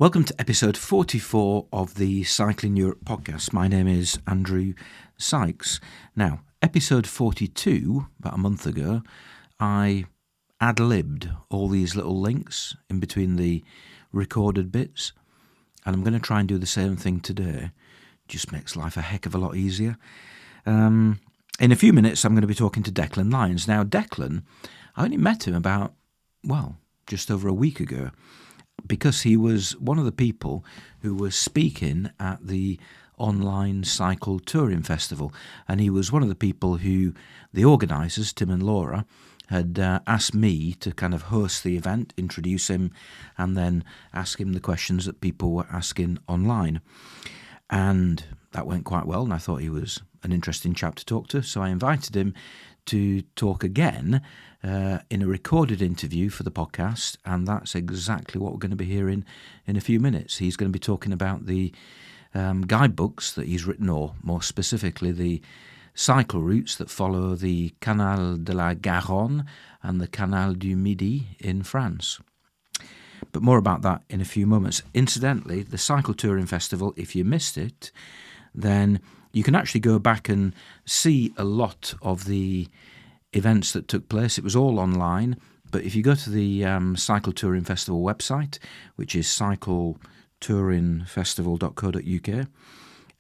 Welcome to episode 44 of the Cycling Europe podcast. My name is Andrew Sykes. Now, episode 42, about a month ago, I ad-libbed all these little links in between the recorded bits, and I'm going to try and do the same thing today. Just makes life a heck of a lot easier. In a few minutes, I'm going to be talking to Declan Lyons. Now, Declan, I only met him about, just over a week ago, because he was one of the people who was speaking at the online cycle touring festival, and he was one of the people who the organisers, Tim and Laura, had asked me to kind of host the event, introduce him, and then ask him the questions that people were asking online. And that went quite well, and I thought he was an interesting chap to talk to, so I invited him to talk again in a recorded interview for the podcast, and that's exactly what we're going to be hearing in a few minutes. He's going to be talking about the guidebooks that he's written, or more specifically the cycle routes that follow the Canal de la Garonne and the Canal du Midi in France. But more about that in a few moments. Incidentally, the Cycle Touring Festival, if you missed it, then you can actually go back and see a lot of the events that took place. It was all online, but if you go to the Cycle Touring Festival website, which is cycletouringfestival.co.uk,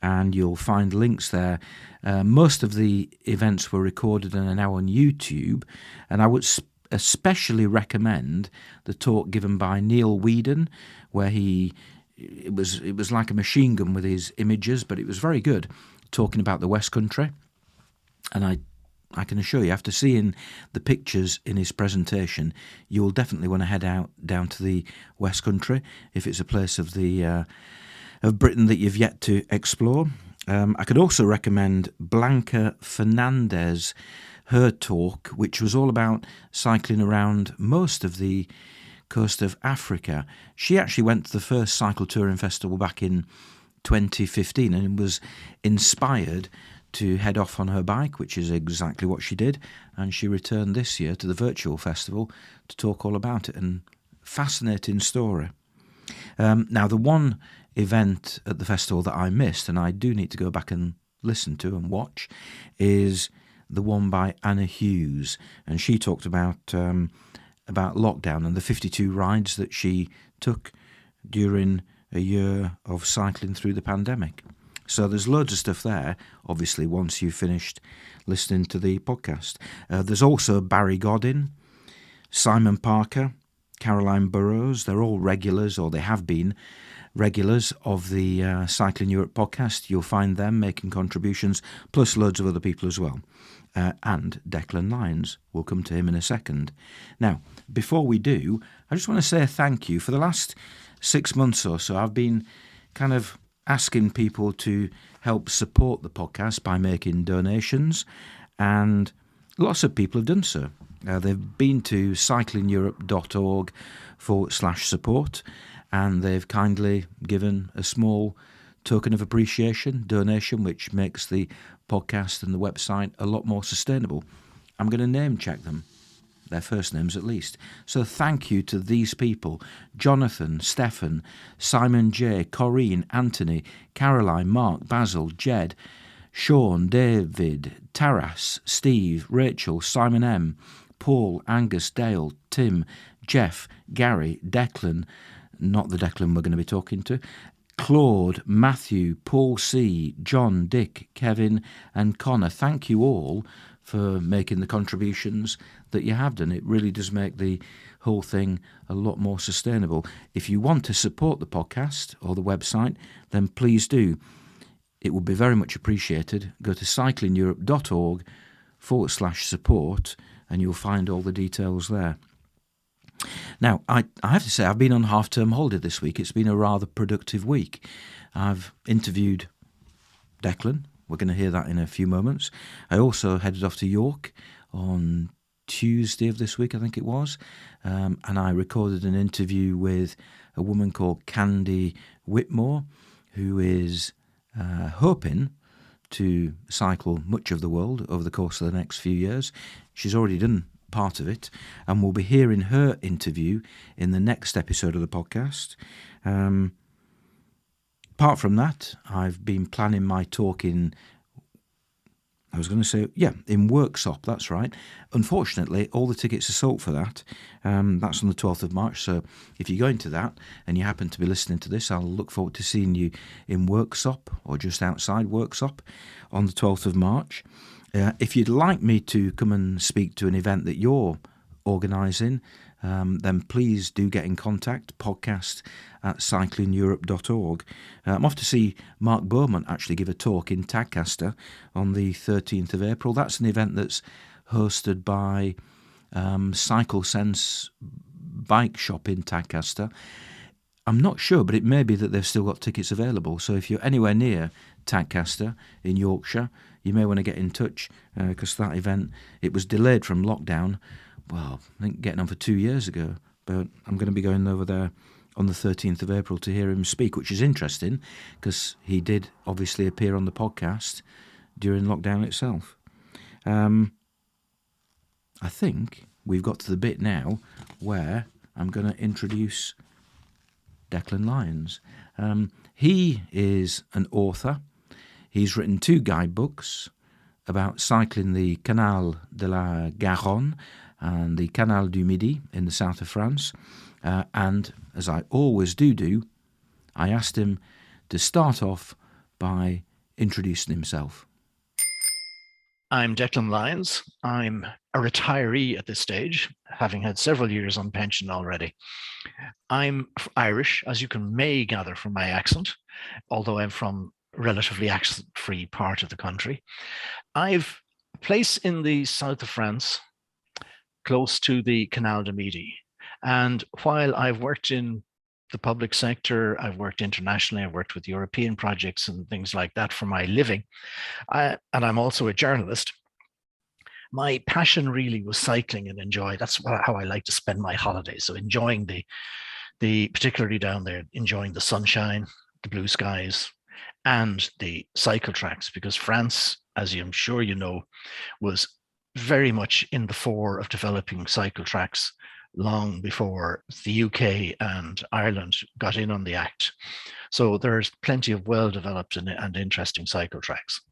and you'll find links there. Most of the events were recorded and are now on YouTube, and I would especially recommend the talk given by Neil Whedon, where it was like a machine gun with his images, but it was very good, talking about the West Country. And I can assure you, after seeing the pictures in his presentation, you'll definitely want to head out down to the West Country if it's a place of Britain that you've yet to explore. I could also recommend Blanca Fernandez, her talk, which was all about cycling around most of the coast of Africa. She actually went to the first Cycle Touring Festival back in 2015 and was inspired to head off on her bike, which is exactly what she did, and she returned this year to the virtual festival to talk all about it. And fascinating story. Now, the one event at the festival that I missed, and I do need to go back and listen to and watch, is the one by Anna Hughes, and she talked about lockdown and the 52 rides that she took during a year of cycling through the pandemic. So there's loads of stuff there, obviously, once you've finished listening to the podcast. There's also Barry Godin, Simon Parker, Caroline Burrows. They're all regulars, or they have been regulars of the Cycling Europe podcast. You'll find them making contributions, plus loads of other people as well. And Declan Lyons. We'll come to him in a second. Now, before we do, I just want to say a thank you. For the last 6 months or so, I've been kind of asking people to help support the podcast by making donations, and lots of people have done so. They've been to cyclingeurope.org/support, and they've kindly given a small token of appreciation, donation, which makes the podcast and the website a lot more sustainable. I'm going to name check them, their first names at least. So thank you to these people: Jonathan, Stefan, Simon J, Corrine, Anthony, Caroline, Mark, Basil, Jed, Sean, David, Taras, Steve, Rachel, Simon M, Paul, Angus, Dale, Tim, Jeff, Gary, Declan, not the Declan we're going to be talking to, Claude, Matthew, Paul C, John, Dick, Kevin and Connor. Thank you all for making the contributions that you have done. It really does make the whole thing a lot more sustainable. If you want to support the podcast or the website, then please do. It would be very much appreciated. Go to cyclingeurope.org/support and you'll find all the details there. Now, I have to say, I've been on half-term holiday this week. It's been a rather productive week. I've interviewed Declan. We're going to hear that in a few moments. I also headed off to York on Tuesday of this week, I think it was, and I recorded an interview with a woman called Candy Whitmore, who is hoping to cycle much of the world over the course of the next few years. She's already done part of it, and we'll be hearing her interview in the next episode of the podcast. Apart from that, I've been planning my talk in Worksop, that's right. Unfortunately, all the tickets are sold for that. That's on the 12th of March, so if you're going to that and you happen to be listening to this, I'll look forward to seeing you in Worksop or just outside Worksop on the 12th of March. If you'd like me to come and speak to an event that you're organising, then please do get in contact, podcast@cyclingeurope.org. I'm off to see Mark Beaumont actually give a talk in Tadcaster on the 13th of April. That's an event that's hosted by Cycle Sense Bike Shop in Tadcaster. I'm not sure, but it may be that they've still got tickets available. So if you're anywhere near Tadcaster in Yorkshire, you may want to get in touch, because that event, it was delayed from lockdown. Well, I think getting on for 2 years ago, but I'm going to be going over there on the 13th of April to hear him speak, which is interesting because he did obviously appear on the podcast during lockdown itself. I think we've got to the bit now where I'm going to introduce Declan Lyons. He is an author. He's written 2 guidebooks about cycling the Canal de la Garonne and the Canal du Midi in the south of France. And as I always do, I asked him to start off by introducing himself. I'm Declan Lyons. I'm a retiree at this stage, having had several years on pension already. I'm Irish, as you may gather from my accent, although I'm from a relatively accent-free part of the country. I've a place in the south of France, close to the Canal du Midi. And while I've worked in the public sector, I've worked internationally, I've worked with European projects and things like that for my living, and I'm also a journalist, my passion really was cycling and enjoy. That's how I like to spend my holidays. So enjoying the particularly down there, enjoying the sunshine, the blue skies, and the cycle tracks, because France, as I'm sure you know, was very much in the fore of developing cycle tracks long before the UK and Ireland got in on the act. So there's plenty of well-developed and interesting cycle tracks.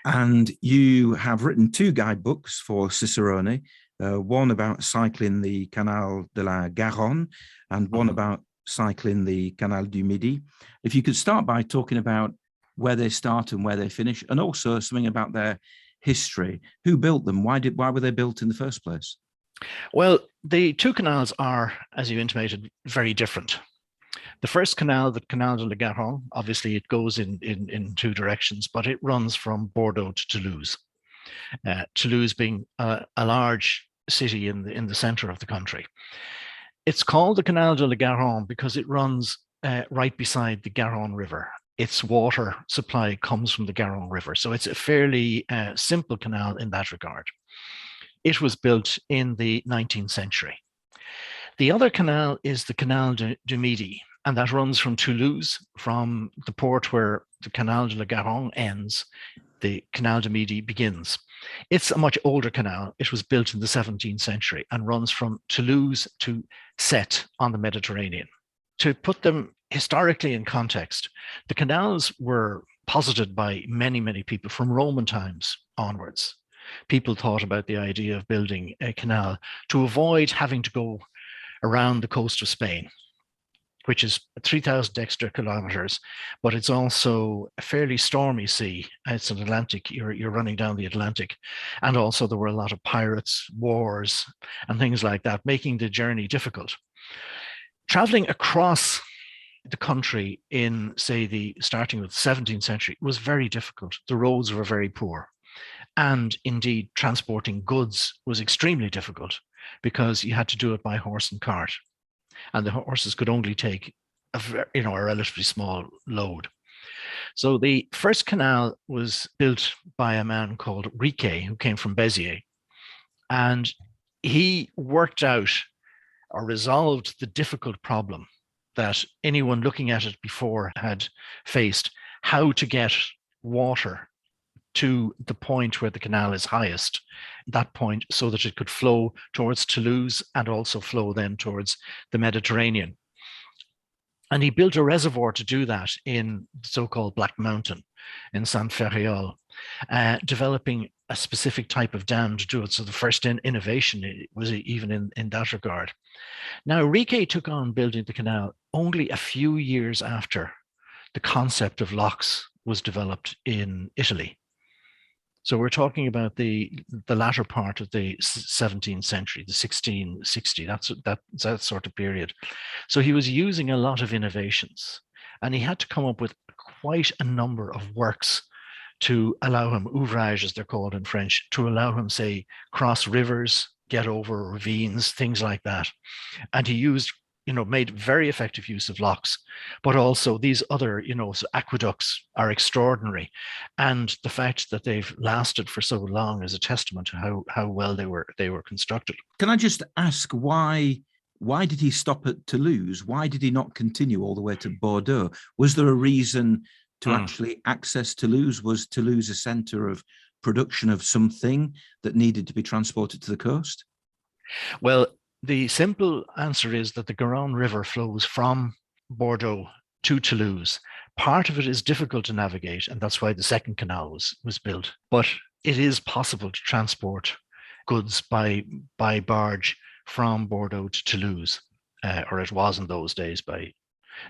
And you have written 2 guidebooks for Cicerone, one about cycling the Canal de la Garonne and one about cycling the Canal du Midi. If you could start by talking about where they start and where they finish, and also something about their history. Who built them? Why were they built in the first place? Well, the 2 canals are, as you intimated, very different. The first canal, the Canal de la Garonne, obviously it goes in 2 directions, but it runs from Bordeaux to Toulouse. Toulouse being a large city in the center of the country. It's called the Canal de la Garonne because it runs right beside the Garonne River. Its water supply comes from the Garonne River. So it's a fairly simple canal in that regard. It was built in the 19th century. The other canal is the Canal du Midi, and that runs from Toulouse, from the port where the Canal de la Garonne ends, the Canal du Midi begins. It's a much older canal. It was built in the 17th century and runs from Toulouse to Sète on the Mediterranean. To put them historically in context, the canals were posited by many, many people from Roman times onwards. People thought about the idea of building a canal to avoid having to go around the coast of Spain, which is 3,000 extra kilometers, but it's also a fairly stormy sea. It's an Atlantic, you're running down the Atlantic. And also there were a lot of pirates, wars, and things like that, making the journey difficult. Traveling across the country in, say, starting with the 17th century was very difficult. The roads were very poor. And indeed, transporting goods was extremely difficult because you had to do it by horse and cart. And the horses could only take a relatively small load. So the first canal was built by a man called Riquet, who came from Béziers. And he worked out or resolved the difficult problem that anyone looking at it before had faced, how to get water to the point where the canal is highest, that point, so that it could flow towards Toulouse and also flow then towards the Mediterranean. And he built a reservoir to do that in the so-called Black Mountain in San Ferriol, developing a specific type of dam to do it. So the first innovation was even in that regard. Now, Riquet took on building the canal only a few years after the concept of locks was developed in Italy. So we're talking about the latter part of the 17th century, the 1660, that sort of period. So he was using a lot of innovations, and he had to come up with quite a number of works to allow him, ouvrages as they're called in French, to allow him, say, cross rivers, get over ravines, things like that. And he used, made very effective use of locks, but also these other, so aqueducts are extraordinary. And the fact that they've lasted for so long is a testament to how well they were constructed. Can I just ask why did he stop at Toulouse? Why did he not continue all the way to Bordeaux? Was there a reason to actually access Toulouse? Was Toulouse a centre of production of something that needed to be transported to the coast? Well, the simple answer is that the Garonne River flows from Bordeaux to Toulouse. Part of it is difficult to navigate, and that's why the second canal was built. But it is possible to transport goods by barge from Bordeaux to Toulouse, or it was in those days by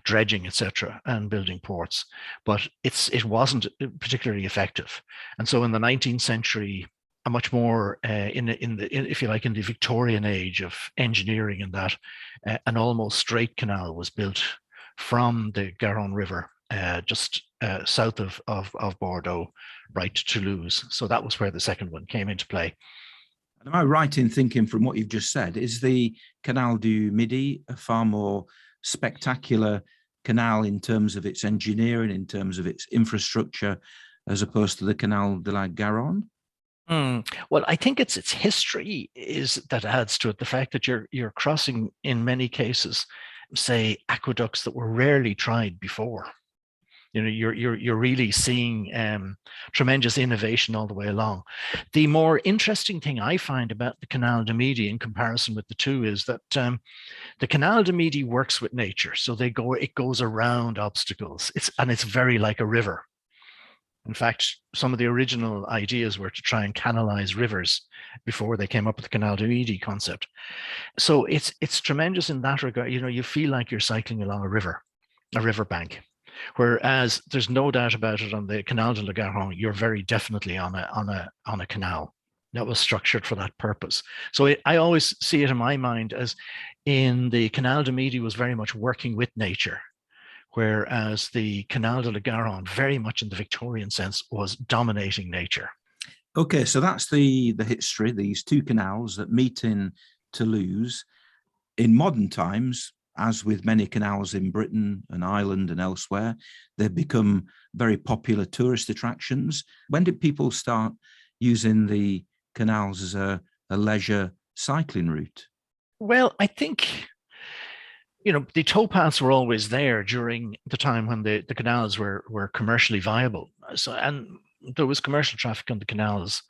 dredging, etc., and building ports. But it wasn't particularly effective. And so in the 19th century, a much more if you like, in the Victorian age of engineering, and that an almost straight canal was built from the Garonne River just south of Bordeaux right to Toulouse. So that was where the second one came into play. Am I right in thinking, from what you've just said, is the Canal du Midi a far more spectacular canal in terms of its engineering, in terms of its infrastructure, as opposed to the Canal de la Garonne? Well, I think it's its history that adds to it. The fact that you're crossing, in many cases, say, aqueducts that were rarely tried before. You're really seeing tremendous innovation all the way along. The more interesting thing I find about the Canal du Midi in comparison with the two is that the Canal du Midi works with nature. So it goes around obstacles. It's very like a river. In fact, some of the original ideas were to try and canalize rivers before they came up with the Canal du Midi concept. So it's tremendous in that regard. You feel like you're cycling along a riverbank. Whereas there's no doubt about it, on the Canal de la Garonne, you're very definitely on a canal that was structured for that purpose. So I always see it in my mind as, in the Canal du Midi was very much working with nature, whereas the Canal de la Garonne, very much in the Victorian sense, was dominating nature. Okay, so that's the history, these two canals that meet in Toulouse. In modern times, as with many canals in Britain and Ireland and elsewhere, they've become very popular tourist attractions. When did people start using the canals as a leisure cycling route? Well, I think, the towpaths were always there during the time when the canals were commercially viable. So, and there was commercial traffic on the canals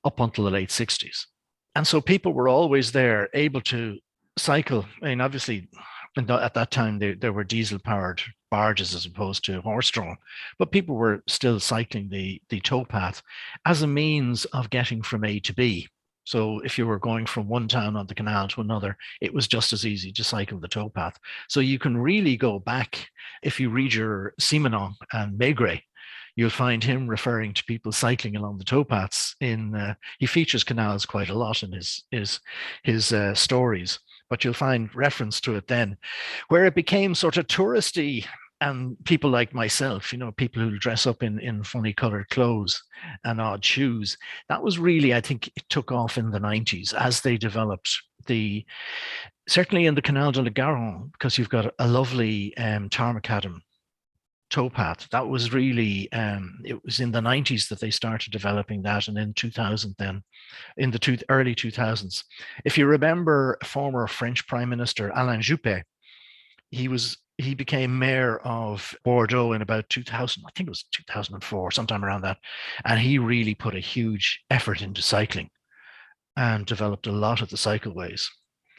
up until the late 60s. And so people were always there, able to cycle. I mean, obviously, at that time, there were diesel-powered barges as opposed to horse-drawn, but people were still cycling the towpath as a means of getting from A to B. So if you were going from one town on the canal to another, it was just as easy to cycle the towpath. So you can really go back, if you read your Simenon and Maigret, you'll find him referring to people cycling along the towpaths. He features canals quite a lot in his stories, but you'll find reference to it then. Where it became sort of touristy, and people like myself, people who dress up in funny colored clothes and odd shoes, that was really, I think, it took off in the 90s as they developed certainly in the Canal de la Garonne, because you've got a lovely tarmacadam towpath. That was really, it was in the 90s that they started developing that, and in 2000 then, in the early 2000s. If you remember former French Prime Minister Alain Juppé, he was he became mayor of Bordeaux in about 2000. I think it was 2004, sometime around that. And he really put a huge effort into cycling and developed a lot of the cycleways.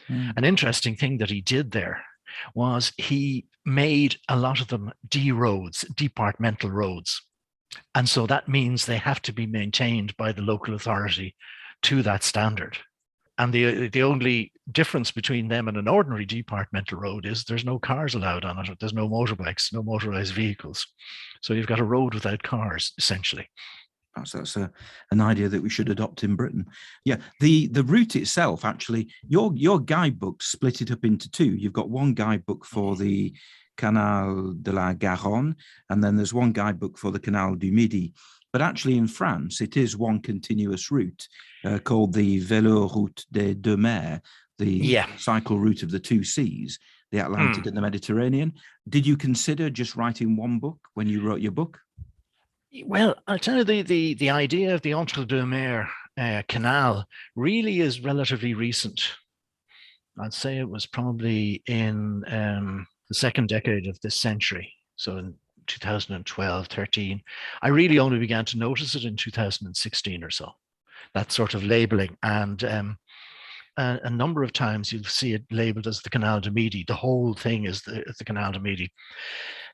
An interesting thing that he did there was he made a lot of them D roads, departmental roads. And so that means they have to be maintained by the local authority to that standard. And the only difference between them and an ordinary departmental road is there's no cars allowed on it. There's no motorbikes, no motorized vehicles. So you've got a road without cars, essentially. That's an idea that we should adopt in Britain. Yeah, the route itself, actually, your guidebook split it up into two. You've got one guidebook for the Canal de la Garonne, and then there's one guidebook for the Canal du Midi. But actually in France, it is one continuous route called the Véloroute des Deux Mers, the cycle route of the two seas, the Atlantic and the Mediterranean. Did you consider just writing one book when you wrote your book? Well, I'll tell you, the idea of the Entre Deux Mers canal really is relatively recent. I'd say it was probably in the second decade of this century. So in 2012, 13. I really only began to notice it in 2016 or so, that sort of labeling. And a number of times you'll see it labeled as the Canal du Midi. The whole thing is the Canal du Midi.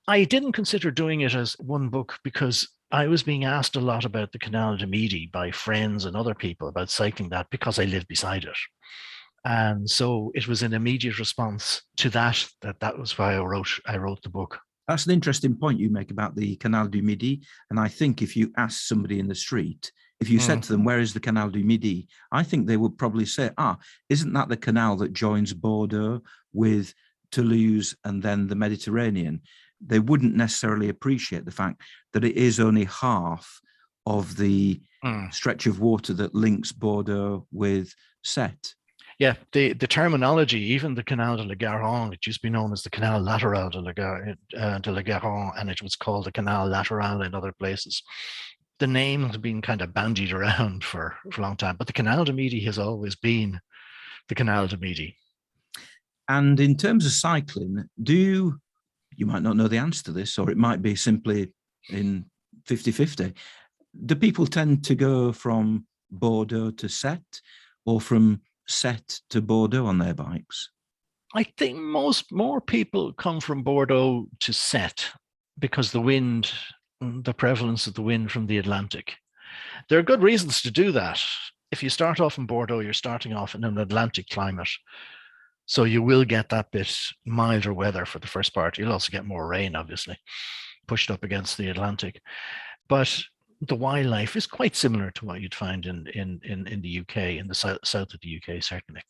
I didn't consider doing it as one book because I was being asked a lot about the Canal du Midi by friends and other people about cycling that because I live beside it. And so it was an immediate response to that was why I wrote the book. That's an interesting point you make about the Canal du Midi. And I think if you ask somebody in the street, if you said to them, where is the Canal du Midi? I think they would probably say, isn't that the canal that joins Bordeaux with Toulouse and then the Mediterranean? They wouldn't necessarily appreciate the fact that it is only half of the stretch of water that links Bordeaux with Sète. Yeah, the terminology, even the Canal de la Garonne, it used to be known as the Canal Lateral de la Garonne, and it was called the Canal Lateral in other places. The name has been kind of bandied around for a long time, but the Canal du Midi has always been the Canal du Midi. And in terms of cycling, you might not know the answer to this, or it might be simply in 50-50. Do people tend to go from Bordeaux to Sète or from Sète to Bordeaux on their bikes? I think more people come from Bordeaux to Sète because the prevalence of the wind from the Atlantic. There are good reasons to do that. If you start off in Bordeaux, you're starting off in an Atlantic climate. So you will get that bit milder weather for the first part. You'll also get more rain, obviously, pushed up against the Atlantic. But the wildlife is quite similar to what you'd find in the UK, in the south of the UK, certainly.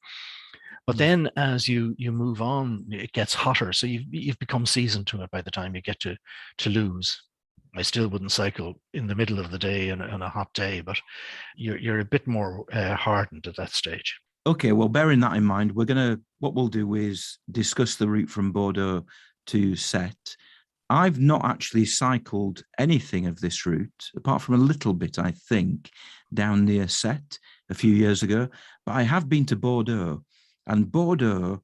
But then as you move on, it gets hotter. So you've become seasoned to it by the time you get to Toulouse. I still wouldn't cycle in the middle of the day on a hot day, but you're a bit more hardened at that stage. Okay, well, bearing that in mind, what we'll do is discuss the route from Bordeaux to Sète. I've not actually cycled anything of this route, apart from a little bit, I think, down near Sète a few years ago. But I have been to Bordeaux, and Bordeaux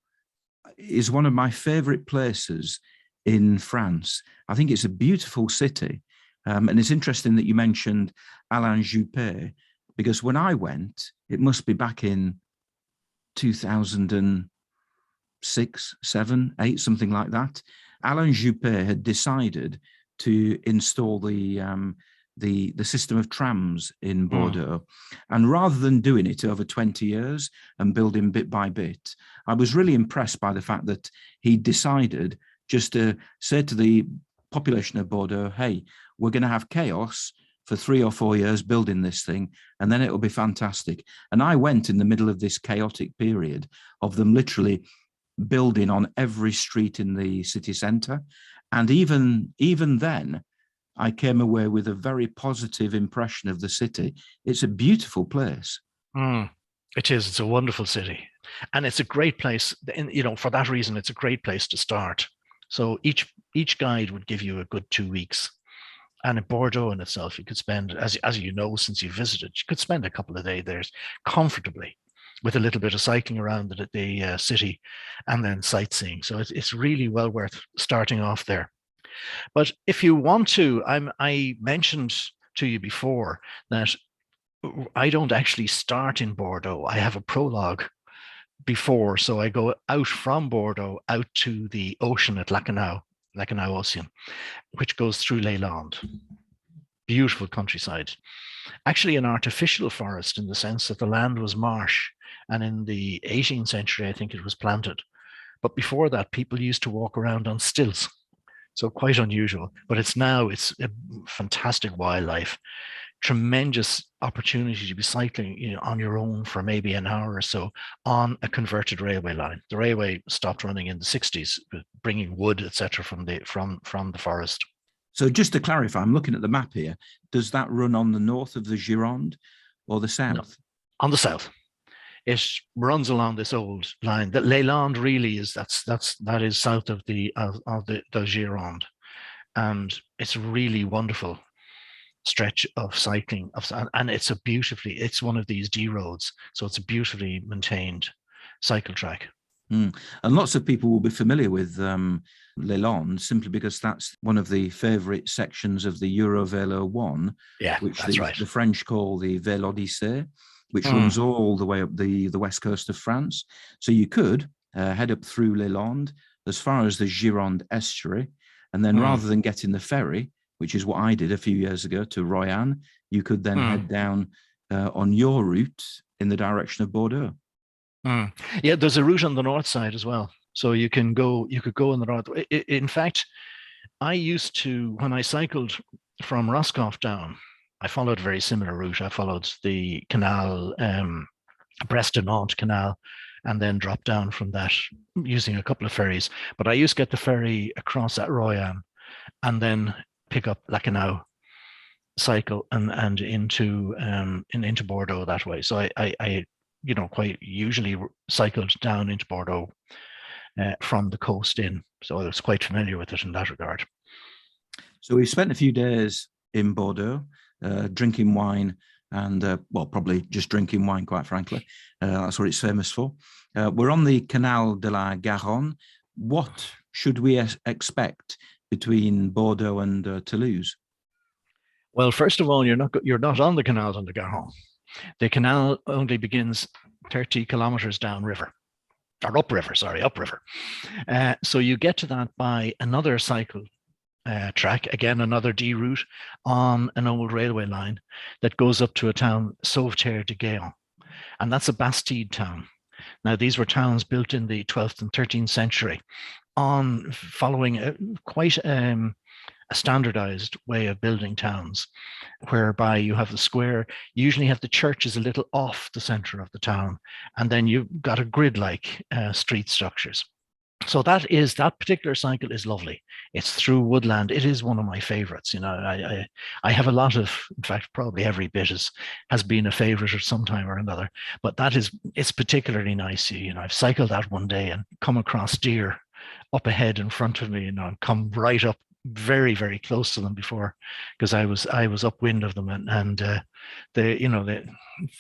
is one of my favorite places in France. I think it's a beautiful city. And it's interesting that you mentioned Alain Juppé, because when I went, it must be back in 2006, 7, 8, something like that. Alain Juppé had decided to install the system of trams in Bordeaux. And rather than doing it over 20 years and building bit by bit, I was really impressed by the fact that he decided just to say to the population of Bordeaux, hey, we're going to have chaos for 3 or 4 years building this thing, and then it'll be fantastic. And I went in the middle of this chaotic period of them literally building on every street in the city centre. And even then, I came away with a very positive impression of the city. It's a beautiful place. It is. It's a wonderful city. And it's a great place. For that reason, it's a great place to start. So each guide would give you a good 2 weeks. And in Bordeaux in itself, you could spend, as you know, since you visited, you could spend a couple of days there comfortably. with a little bit of cycling around the city and then sightseeing. So it's really well worth starting off there. But if you want to, I mentioned to you before that I don't actually start in Bordeaux. I have a prologue before. So I go out from Bordeaux out to the ocean at Lacanau Ocean, which goes through Les Landes. Beautiful countryside. Actually an artificial forest in the sense that the land was marsh. And in the 18th century, I think it was planted. But before that, people used to walk around on stilts. So quite unusual. But it's a fantastic wildlife. Tremendous opportunity to be cycling on your own for maybe an hour or so on a converted railway line. The railway stopped running in the 60s, bringing wood, etc., from the forest. So just to clarify, I'm looking at the map here. Does that run on the north of the Gironde or the south? No, on the south. It runs along this old line. That Les Landes really is that is south of the Gironde, and it's really wonderful stretch of cycling and it's one of these D roads, so it's a beautifully maintained cycle track. And lots of people will be familiar with Les Landes simply because that's one of the favourite sections of the Eurovélo 1, which the French call the Véloroute, which runs all the way up the west coast of France. So you could head up through Les Landes as far as the Gironde estuary, and then rather than getting the ferry, which is what I did a few years ago, to Royan, you could then head down on your route in the direction of Bordeaux. Yeah, there's a route on the north side as well. So you could go in the north. In fact, I used to, when I cycled from Roscoff down, I followed a very similar route. I followed the canal, Brest-de-Nantes canal, and then dropped down from that using a couple of ferries. But I used to get the ferry across at Royan and then pick up Lacanau, cycle and into Bordeaux that way. So I quite usually cycled down into Bordeaux from the coast in. So I was quite familiar with it in that regard. So we spent a few days in Bordeaux, drinking wine and, probably just drinking wine, quite frankly. That's what it's famous for. We're on the Canal de la Garonne. What should we expect between Bordeaux and Toulouse? Well, first of all, you're not on the Canal de la Garonne. The canal only begins 30 kilometers downriver, or upriver. So you get to that by another cycle track, again, another D route on an old railway line that goes up to a town, Sauveterre-de-Gaillon. And that's a Bastide town. Now, these were towns built in the 12th and 13th century following quite a standardized way of building towns, whereby you have the square, usually have the churches a little off the center of the town, and then you've got a grid-like street structures. So that particular cycle is lovely. It's through woodland. It is one of my favorites. I have a lot of, in fact, probably every bit has been a favorite at some time or another. But it's particularly nice. I've cycled that one day and come across deer up ahead in front of me, and come right up very, very close to them before, because I was upwind of them, and the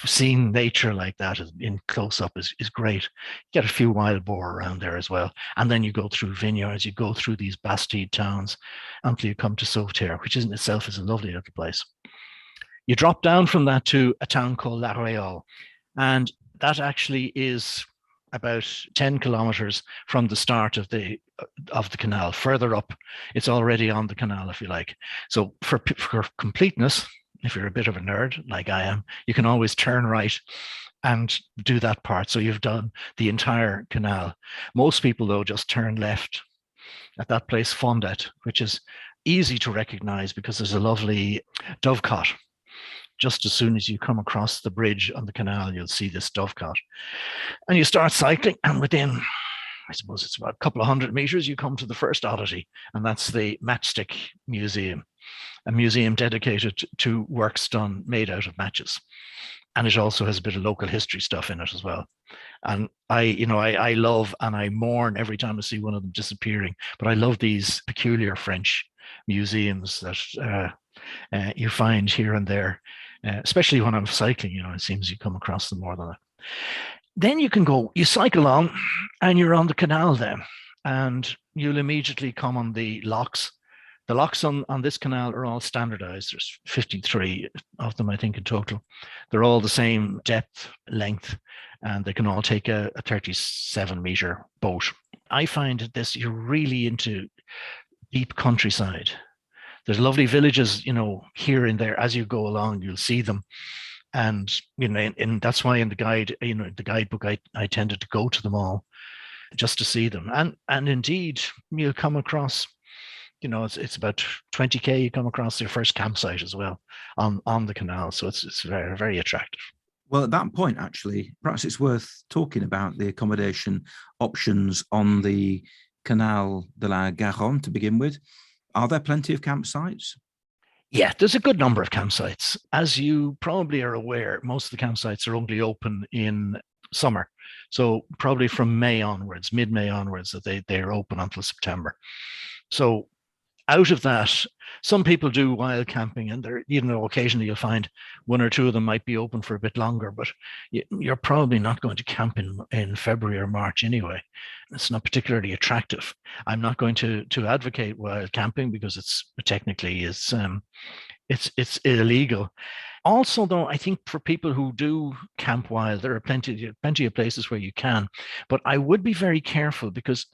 seeing nature like that in close up is great. You get a few wild boar around there as well, and then you go through vineyards, you go through these Bastide towns until you come to Sauveterre, which in itself is a lovely little place. You drop down from that to a town called La Réole, and that actually is about 10 kilometers from the start of the canal. Further up, it's already on the canal, if you like. So for completeness, if you're a bit of a nerd like I am, you can always turn right and do that part. So you've done the entire canal. Most people, though, just turn left at that place, Fondet, which is easy to recognize because there's a lovely dovecot. Just as soon as you come across the bridge on the canal, you'll see this dovecot. And you start cycling, and within, I suppose it's about a couple of 100 meters, you come to the first oddity, and that's the Matchstick Museum, a museum dedicated to works done made out of matches. And it also has a bit of local history stuff in it as well. And I love and I mourn every time I see one of them disappearing, but I love these peculiar French museums that you find here and there. Especially when I'm cycling, it seems you come across them more than that. Then you cycle on and you're on the canal then, and you'll immediately come on the locks. The locks on this canal are all standardized. There's 53 of them, I think, in total. They're all the same depth, length, and they can all take a 37-meter boat. I find this, you're really into deep countryside. There's lovely villages, here and there. As you go along, you'll see them. And, and that's why in the guidebook, I tended to go to them all just to see them. And indeed, you'll come across, it's about 20K, you come across your first campsite as well on the canal. So it's very, very attractive. Well, at that point, actually, perhaps it's worth talking about the accommodation options on the Canal de la Garonne to begin with. Are there plenty of campsites? Yeah, there's a good number of campsites. As you probably are aware, most of the campsites are only open in summer. So probably from May onwards, mid-May onwards, that they're open until September. So out of that, some people do wild camping, and there, occasionally you'll find one or two of them might be open for a bit longer, but you're probably not going to camp in February or March anyway. It's not particularly attractive. I'm not going to advocate wild camping because it's illegal. Also, though, I think for people who do camp wild, there are plenty of places where you can, but I would be very careful, because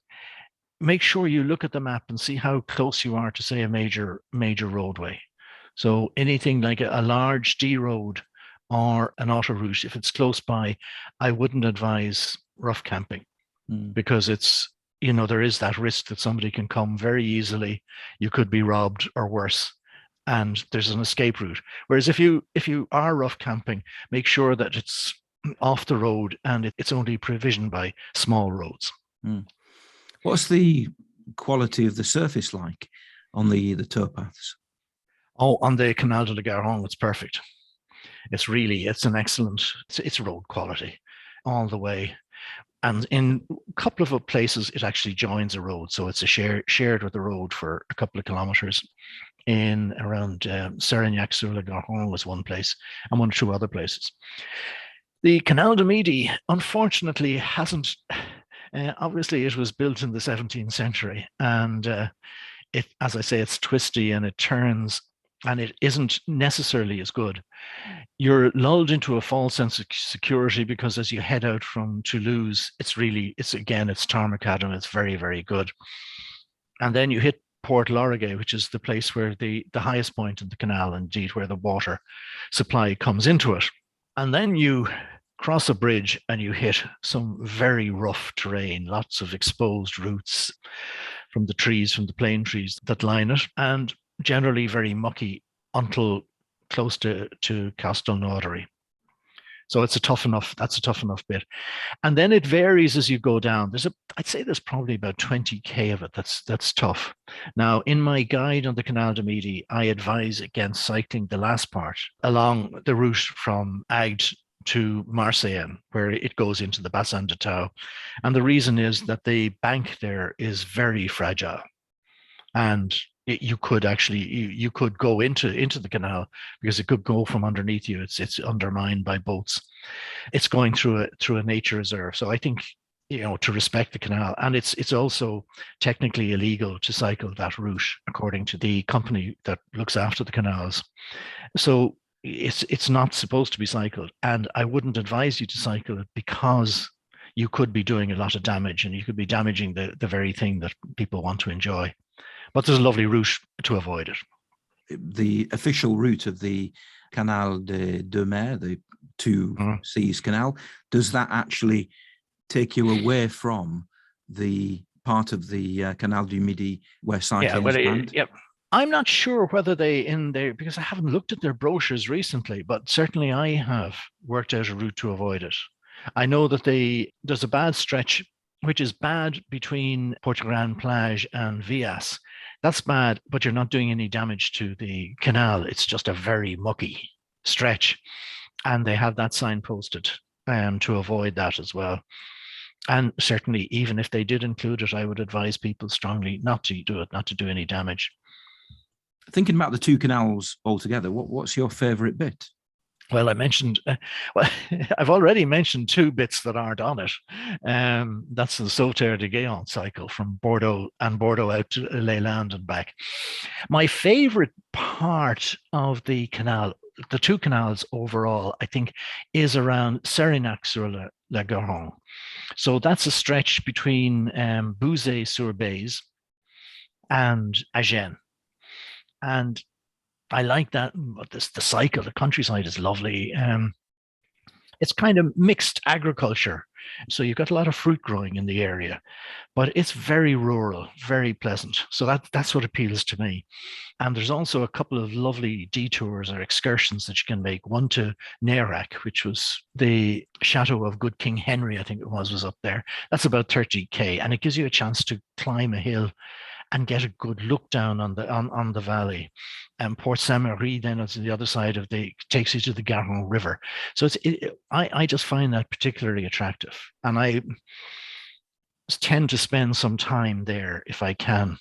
make sure you look at the map and see how close you are to, say, a major roadway. So anything like a large D road or an autoroute, if it's close by, I wouldn't advise rough camping, because it's, there is that risk that somebody can come very easily. You could be robbed or worse, and there's an escape route. Whereas if you are rough camping, make sure that it's off the road and it's only provisioned by small roads. What's the quality of the surface like on the towpaths? Oh, on the Canal de la Garonne, it's perfect. It's road quality all the way. And in a couple of places, it actually joins a road. So it's shared with the road for a couple of kilometers. In around Serignac-sur-le-Garonne was one place, and one or two other places. The Canal du Midi, unfortunately, hasn't... obviously, it was built in the 17th century, and as I say, it's twisty and it turns, and it isn't necessarily as good. You're lulled into a false sense of security, because as you head out from Toulouse, it's tarmac and it's very, very good. And then you hit Port Lauriger, which is the place where the highest point in the canal, indeed, where the water supply comes into it. And then you cross a bridge and you hit some very rough terrain, lots of exposed roots from the plane trees that line it, and generally very mucky until close to Castelnaudary. So that's a tough enough bit. And then it varies as you go down. I'd say there's probably about 20K of it that's tough. Now, in my guide on the Canal du Midi, I advise against cycling the last part along the route from Agde to Marseille, where it goes into the Bassin de Thau. And the reason is that the bank there is very fragile. And you could go into the canal, because it could go from underneath you. It's undermined by boats. It's going through a nature reserve. So I think, to respect the canal, and it's also technically illegal to cycle that route according to the company that looks after the canals. So it's not supposed to be cycled, and I wouldn't advise you to cycle it, because you could be doing a lot of damage, and you could be damaging the very thing that people want to enjoy. But there's a lovely route to avoid it. The official route of the Canal de Deux Mers, the Two Seas Canal, does that actually take you away from the part of the Canal du Midi where cycling is banned? Yeah. I'm not sure whether because I haven't looked at their brochures recently, but certainly I have worked out a route to avoid it. I know that there's a bad stretch, which is bad between Portugal Plage and Vias. That's bad, but you're not doing any damage to the canal. It's just a very mucky stretch. And they have that sign posted to avoid that as well. And certainly, even if they did include it, I would advise people strongly not to do it, not to do any damage. Thinking about the two canals altogether, what's your favourite bit? Well, well, I've already mentioned two bits that aren't on it. That's the Sauterre de Garonne cycle from Bordeaux out to Leyland and back. My favorite part of the canal, the two canals overall, I think, is around Serignac-sur-la Garonne. So that's a stretch between Bouzet-sur-Bèze and Agen. And I like that. The cycle, the countryside is lovely. It's kind of mixed agriculture. So you've got a lot of fruit growing in the area, but it's very rural, very pleasant. So that's what appeals to me. And there's also a couple of lovely detours or excursions that you can make. One to Nérac, which was the chateau of good King Henry, I think it was up there. That's about 30k, and it gives you a chance to climb a hill and get a good look down on the valley. And Port Saint-Marie then is on the other side takes you to the Garonne River. So I just find that particularly attractive, and I tend to spend some time there if I can.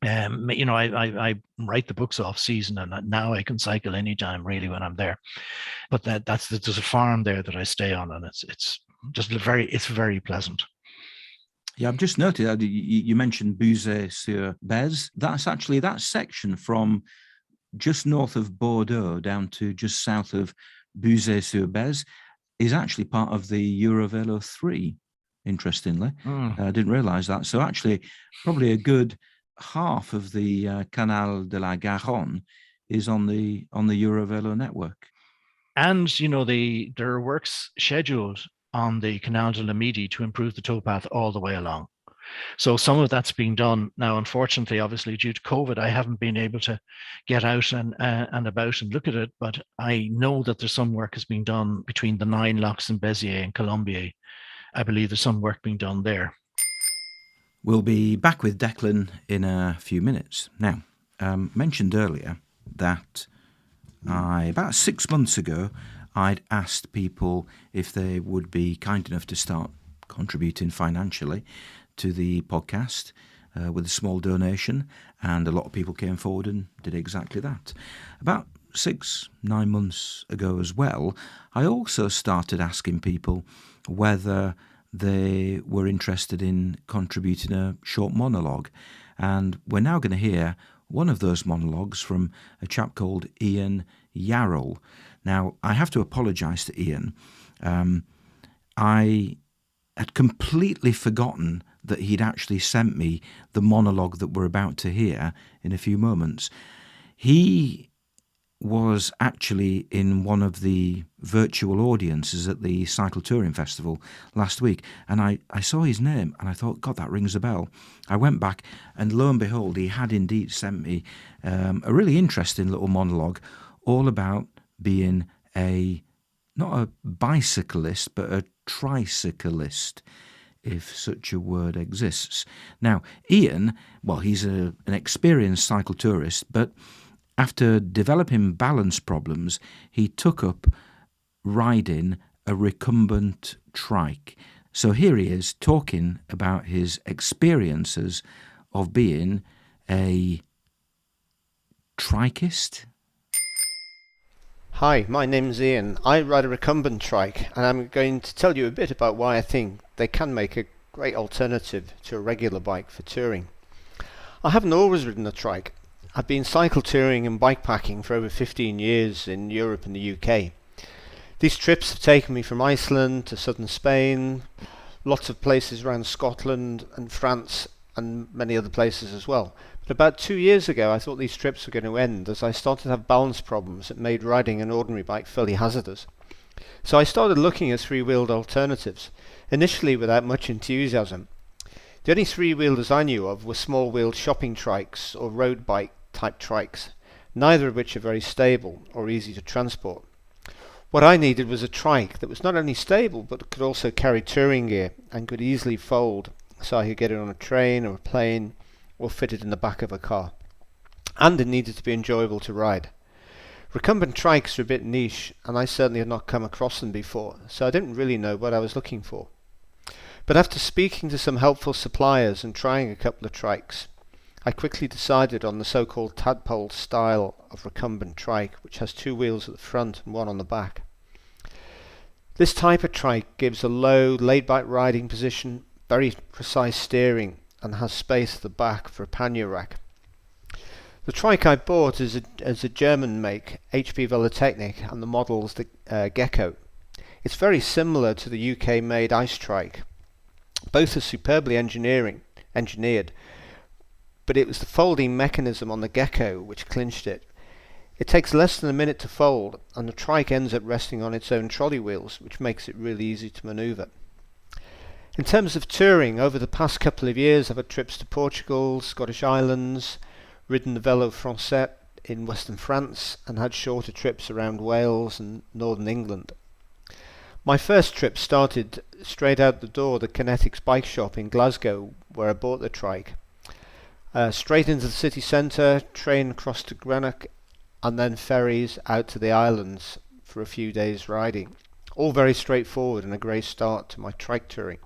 I write the books off season, and now I can cycle anytime really when I'm there. But there's a farm there that I stay on, and it's very pleasant. Yeah, I've just noted that you mentioned Bouzet-sur-Bèze. That's actually that section from just north of Bordeaux down to just south of Bouzet-sur-Bèze is actually part of the Eurovelo 3, interestingly. I didn't realise that. So actually, probably a good half of the Canal de la Garonne is on the Eurovelo network. And, there are works scheduled on the Canal du Midi to improve the towpath all the way along. So some of that's being done now. Unfortunately, obviously, due to COVID, I haven't been able to get out and about and look at it, but I know that there's some work is being done between the 9 locks in Béziers and Colombier. I believe there's some work being done there. We'll be back with Declan in a few minutes. Now, mentioned earlier that about 6 months ago, I'd asked people if they would be kind enough to start contributing financially to the podcast with a small donation, and a lot of people came forward and did exactly that. About 6-9 months ago as well, I also started asking people whether they were interested in contributing a short monologue, and we're now going to hear one of those monologues from a chap called Ian Yarroll. Now, I have to apologise to Ian. I had completely forgotten that he'd actually sent me the monologue that we're about to hear in a few moments. He was actually in one of the virtual audiences at the Cycle Touring Festival last week, and I saw his name and I thought, God, that rings a bell. I went back and lo and behold, he had indeed sent me a really interesting little monologue all about being not a bicyclist, but a tricyclist, if such a word exists. Now, Ian, well, he's an experienced cycle tourist, but after developing balance problems, he took up riding a recumbent trike. So here he is talking about his experiences of being a trikist. Hi, my name's Ian. I ride a recumbent trike, and I'm going to tell you a bit about why I think they can make a great alternative to a regular bike for touring. I haven't always ridden a trike. I've been cycle touring and bikepacking for over 15 years in Europe and the UK. These trips have taken me from Iceland to southern Spain, lots of places around Scotland and France and many other places as well. But about 2 years ago I thought these trips were going to end as I started to have balance problems that made riding an ordinary bike fairly hazardous. So I started looking at three-wheeled alternatives, initially without much enthusiasm. The only three-wheelers I knew of were small-wheeled shopping trikes or road bike type trikes, neither of which are very stable or easy to transport. What I needed was a trike that was not only stable but could also carry touring gear and could easily fold, so I could get it on a train or a plane or fit it in the back of a car. And it needed to be enjoyable to ride. Recumbent trikes are a bit niche, and I certainly had not come across them before, so I didn't really know what I was looking for. But after speaking to some helpful suppliers and trying a couple of trikes, I quickly decided on the so-called tadpole style of recumbent trike, which has 2 wheels at the front and 1 on the back. This type of trike gives a low, laid-back riding position, very precise steering, and has space at the back for a pannier rack. The trike I bought is a German make, HP Velotechnik, and the model is the Gecko. It's very similar to the UK-made Ice Trike. Both are superbly engineered, but it was the folding mechanism on the Gecko which clinched it. It takes less than a minute to fold, and the trike ends up resting on its own trolley wheels, which makes it really easy to manoeuvre. In terms of touring, over the past couple of years I've had trips to Portugal, Scottish Islands, ridden the Vélo Français in western France, and had shorter trips around Wales and northern England. My first trip started straight out the door, the Kinetics bike shop in Glasgow, where I bought the trike. Straight into the city centre, train across to Greenock, and then ferries out to the islands for a few days riding. All very straightforward and a great start to my trike touring.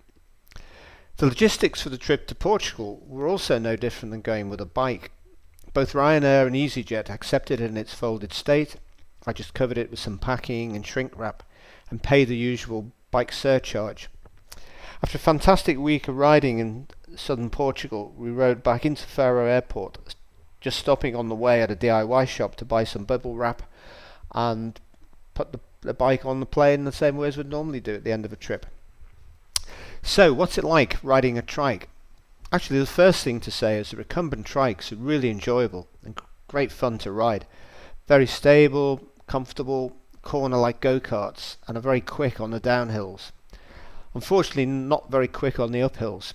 The logistics for the trip to Portugal were also no different than going with a bike. Both Ryanair and EasyJet accepted it in its folded state. I just covered it with some packing and shrink wrap and paid the usual bike surcharge. After a fantastic week of riding in southern Portugal, we rode back into Faro Airport, just stopping on the way at a DIY shop to buy some bubble wrap and put the bike on the plane the same way as we'd normally do at the end of a trip. So, what's it like riding a trike? Actually, the first thing to say is the recumbent trikes are really enjoyable and great fun to ride. Very stable, comfortable, corner like go-karts, and are very quick on the downhills. Unfortunately, not very quick on the uphills.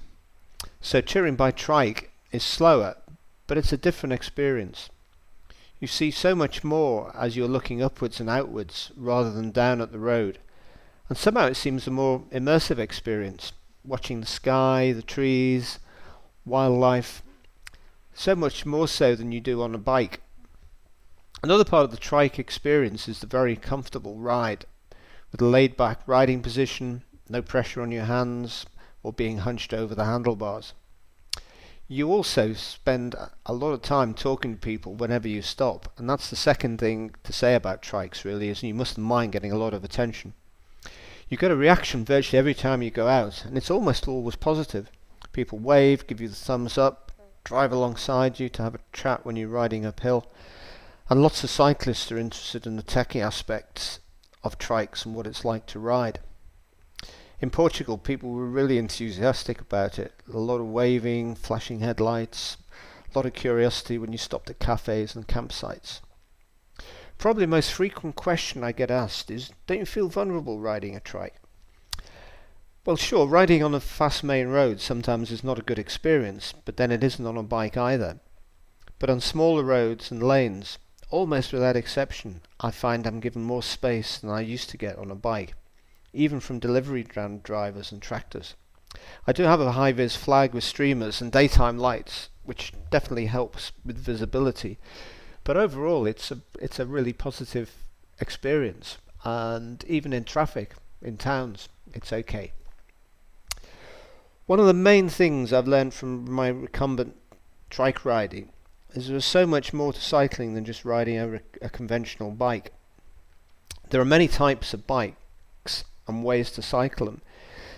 So touring by trike is slower, but it's a different experience. You see so much more as you're looking upwards and outwards rather than down at the road, and somehow it seems a more immersive experience, watching the sky, the trees, wildlife, so much more so than you do on a bike. Another part of the trike experience is the very comfortable ride, with a laid-back riding position, no pressure on your hands or being hunched over the handlebars. You also spend a lot of time talking to people whenever you stop, and that's the second thing to say about trikes really, is you mustn't mind getting a lot of attention. You get a reaction virtually every time you go out, and it's almost always positive. People wave, give you the thumbs up, drive alongside you to have a chat when you're riding uphill, and lots of cyclists are interested in the techie aspects of trikes and what it's like to ride. In Portugal, people were really enthusiastic about it. A lot of waving, flashing headlights, a lot of curiosity when you stopped at cafes and campsites. Probably the most frequent question I get asked is, don't you feel vulnerable riding a trike? Well, sure, riding on a fast main road sometimes is not a good experience, but then it isn't on a bike either. But on smaller roads and lanes, almost without exception, I find I'm given more space than I used to get on a bike, even from delivery drivers and tractors. I do have a high-vis flag with streamers and daytime lights, which definitely helps with visibility, but overall it's a really positive experience, and even in traffic, in towns, it's okay. One of the main things I've learned from my recumbent trike riding is there's so much more to cycling than just riding a conventional bike. There are many types of bikes and ways to cycle them.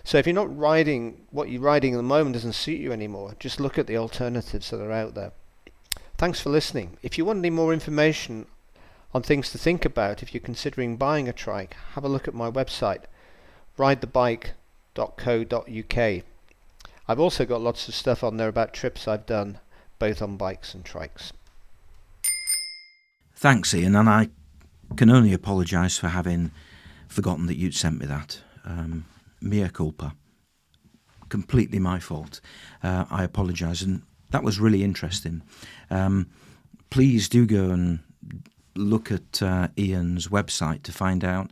So if you're not riding, what you're riding at the moment doesn't suit you anymore, just look at the alternatives that are out there. Thanks for listening. If you want any more information on things to think about if you're considering buying a trike, have a look at my website, ridethebike.co.uk. I've also got lots of stuff on there about trips I've done, both on bikes and trikes. Thanks, Ian, and I can only apologise for having forgotten that you'd sent me that. Mea culpa. Completely my fault. I apologise, and that was really interesting. Please do go and look at Ian's website to find out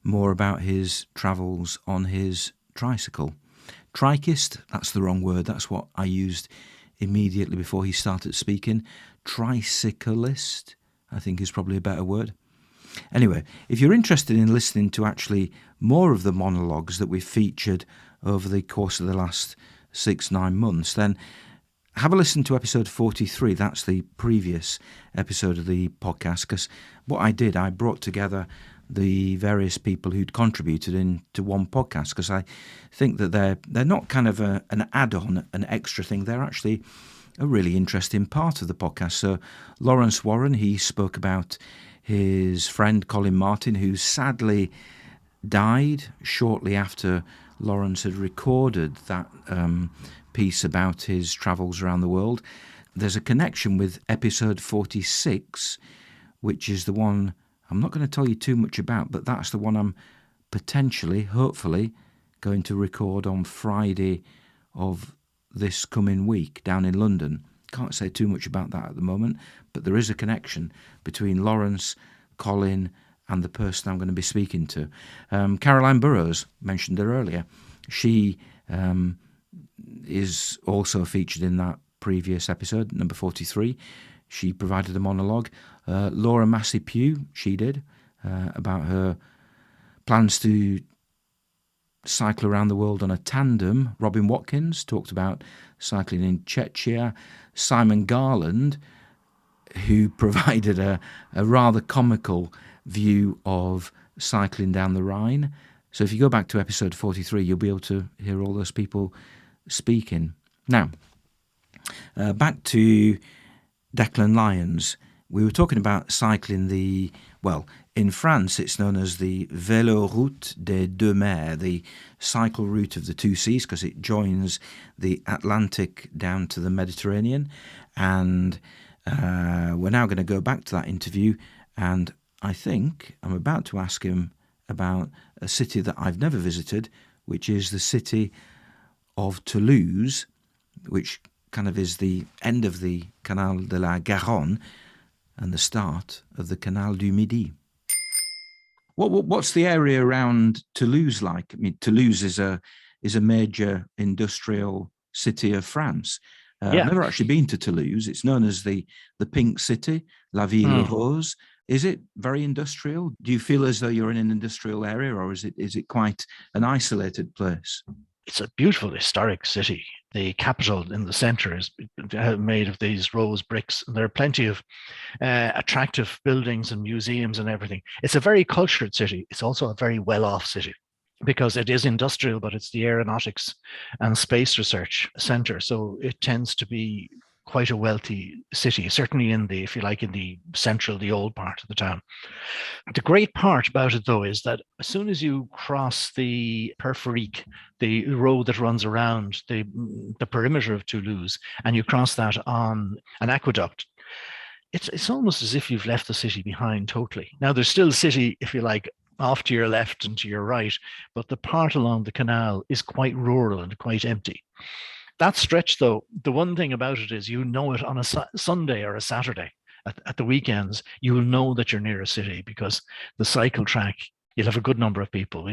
more about his travels on his tricycle. Trikist, that's the wrong word, that's what I used immediately before he started speaking. Tricyclist, I think is probably a better word. Anyway, if you're interested in listening to actually more of the monologues that we've featured over the course of the last 6-9 months, then have a listen to episode 43. That's the previous episode of the podcast, because what I did, I brought together the various people who'd contributed into one podcast, because I think that they're not kind of an add-on, an extra thing. They're actually a really interesting part of the podcast. So Lawrence Warren, he spoke about his friend Colin Martin, who sadly died shortly after Lawrence had recorded that piece about his travels around the world. There's a connection with episode 46, which is the one I'm not going to tell you too much about, but that's the one I'm potentially, hopefully, going to record on Friday of this coming week down in London. Can't say too much about that at the moment, but there is a connection between Lawrence, Colin, and the person I'm going to be speaking to. Caroline Burrows, mentioned her earlier. She is also featured in that previous episode, number 43. She provided a monologue. Laura Massey-Pugh, she did, about her plans to cycle around the world on a tandem. Robin Watkins talked about cycling in Czechia. Simon Garland, who provided a rather comical view of cycling down the Rhine. So if you go back to episode 43, you'll be able to hear all those people speaking. Now, back to Declan Lyons. We were talking about cycling in France it's known as the Véloroute des Deux Mers, the cycle route of the two seas, because it joins the Atlantic down to the Mediterranean. And we're now going to go back to that interview, and I think I'm about to ask him about a city that I've never visited, which is the city of Toulouse, which kind of is the end of the Canal de la Garonne and the start of the Canal du Midi. What's the area around Toulouse like? I mean, Toulouse is a major industrial city of France. I've never actually been to Toulouse. It's known as the Pink City, La Ville Rose. Is it very industrial? Do you feel as though you're in an industrial area, or is it quite an isolated place? It's a beautiful historic city. The capital in the centre is made of these rose bricks. There are plenty of attractive buildings and museums and everything. It's a very cultured city. It's also a very well-off city because it is industrial, but it's the aeronautics and space research centre. So it tends to be quite a wealthy city, certainly in the, if you like, in the central, the old part of the town. The great part about it, though, is that as soon as you cross the Périphérique, the road that runs around the perimeter of Toulouse, and you cross that on an aqueduct, it's almost as if you've left the city behind totally. Now, there's still a city, if you like, off to your left and to your right, but the part along the canal is quite rural and quite empty. That stretch, though, the one thing about it is you know it on a Sunday or a Saturday. At the weekends, you'll know that you're near a city because the cycle track, you'll have a good number of people,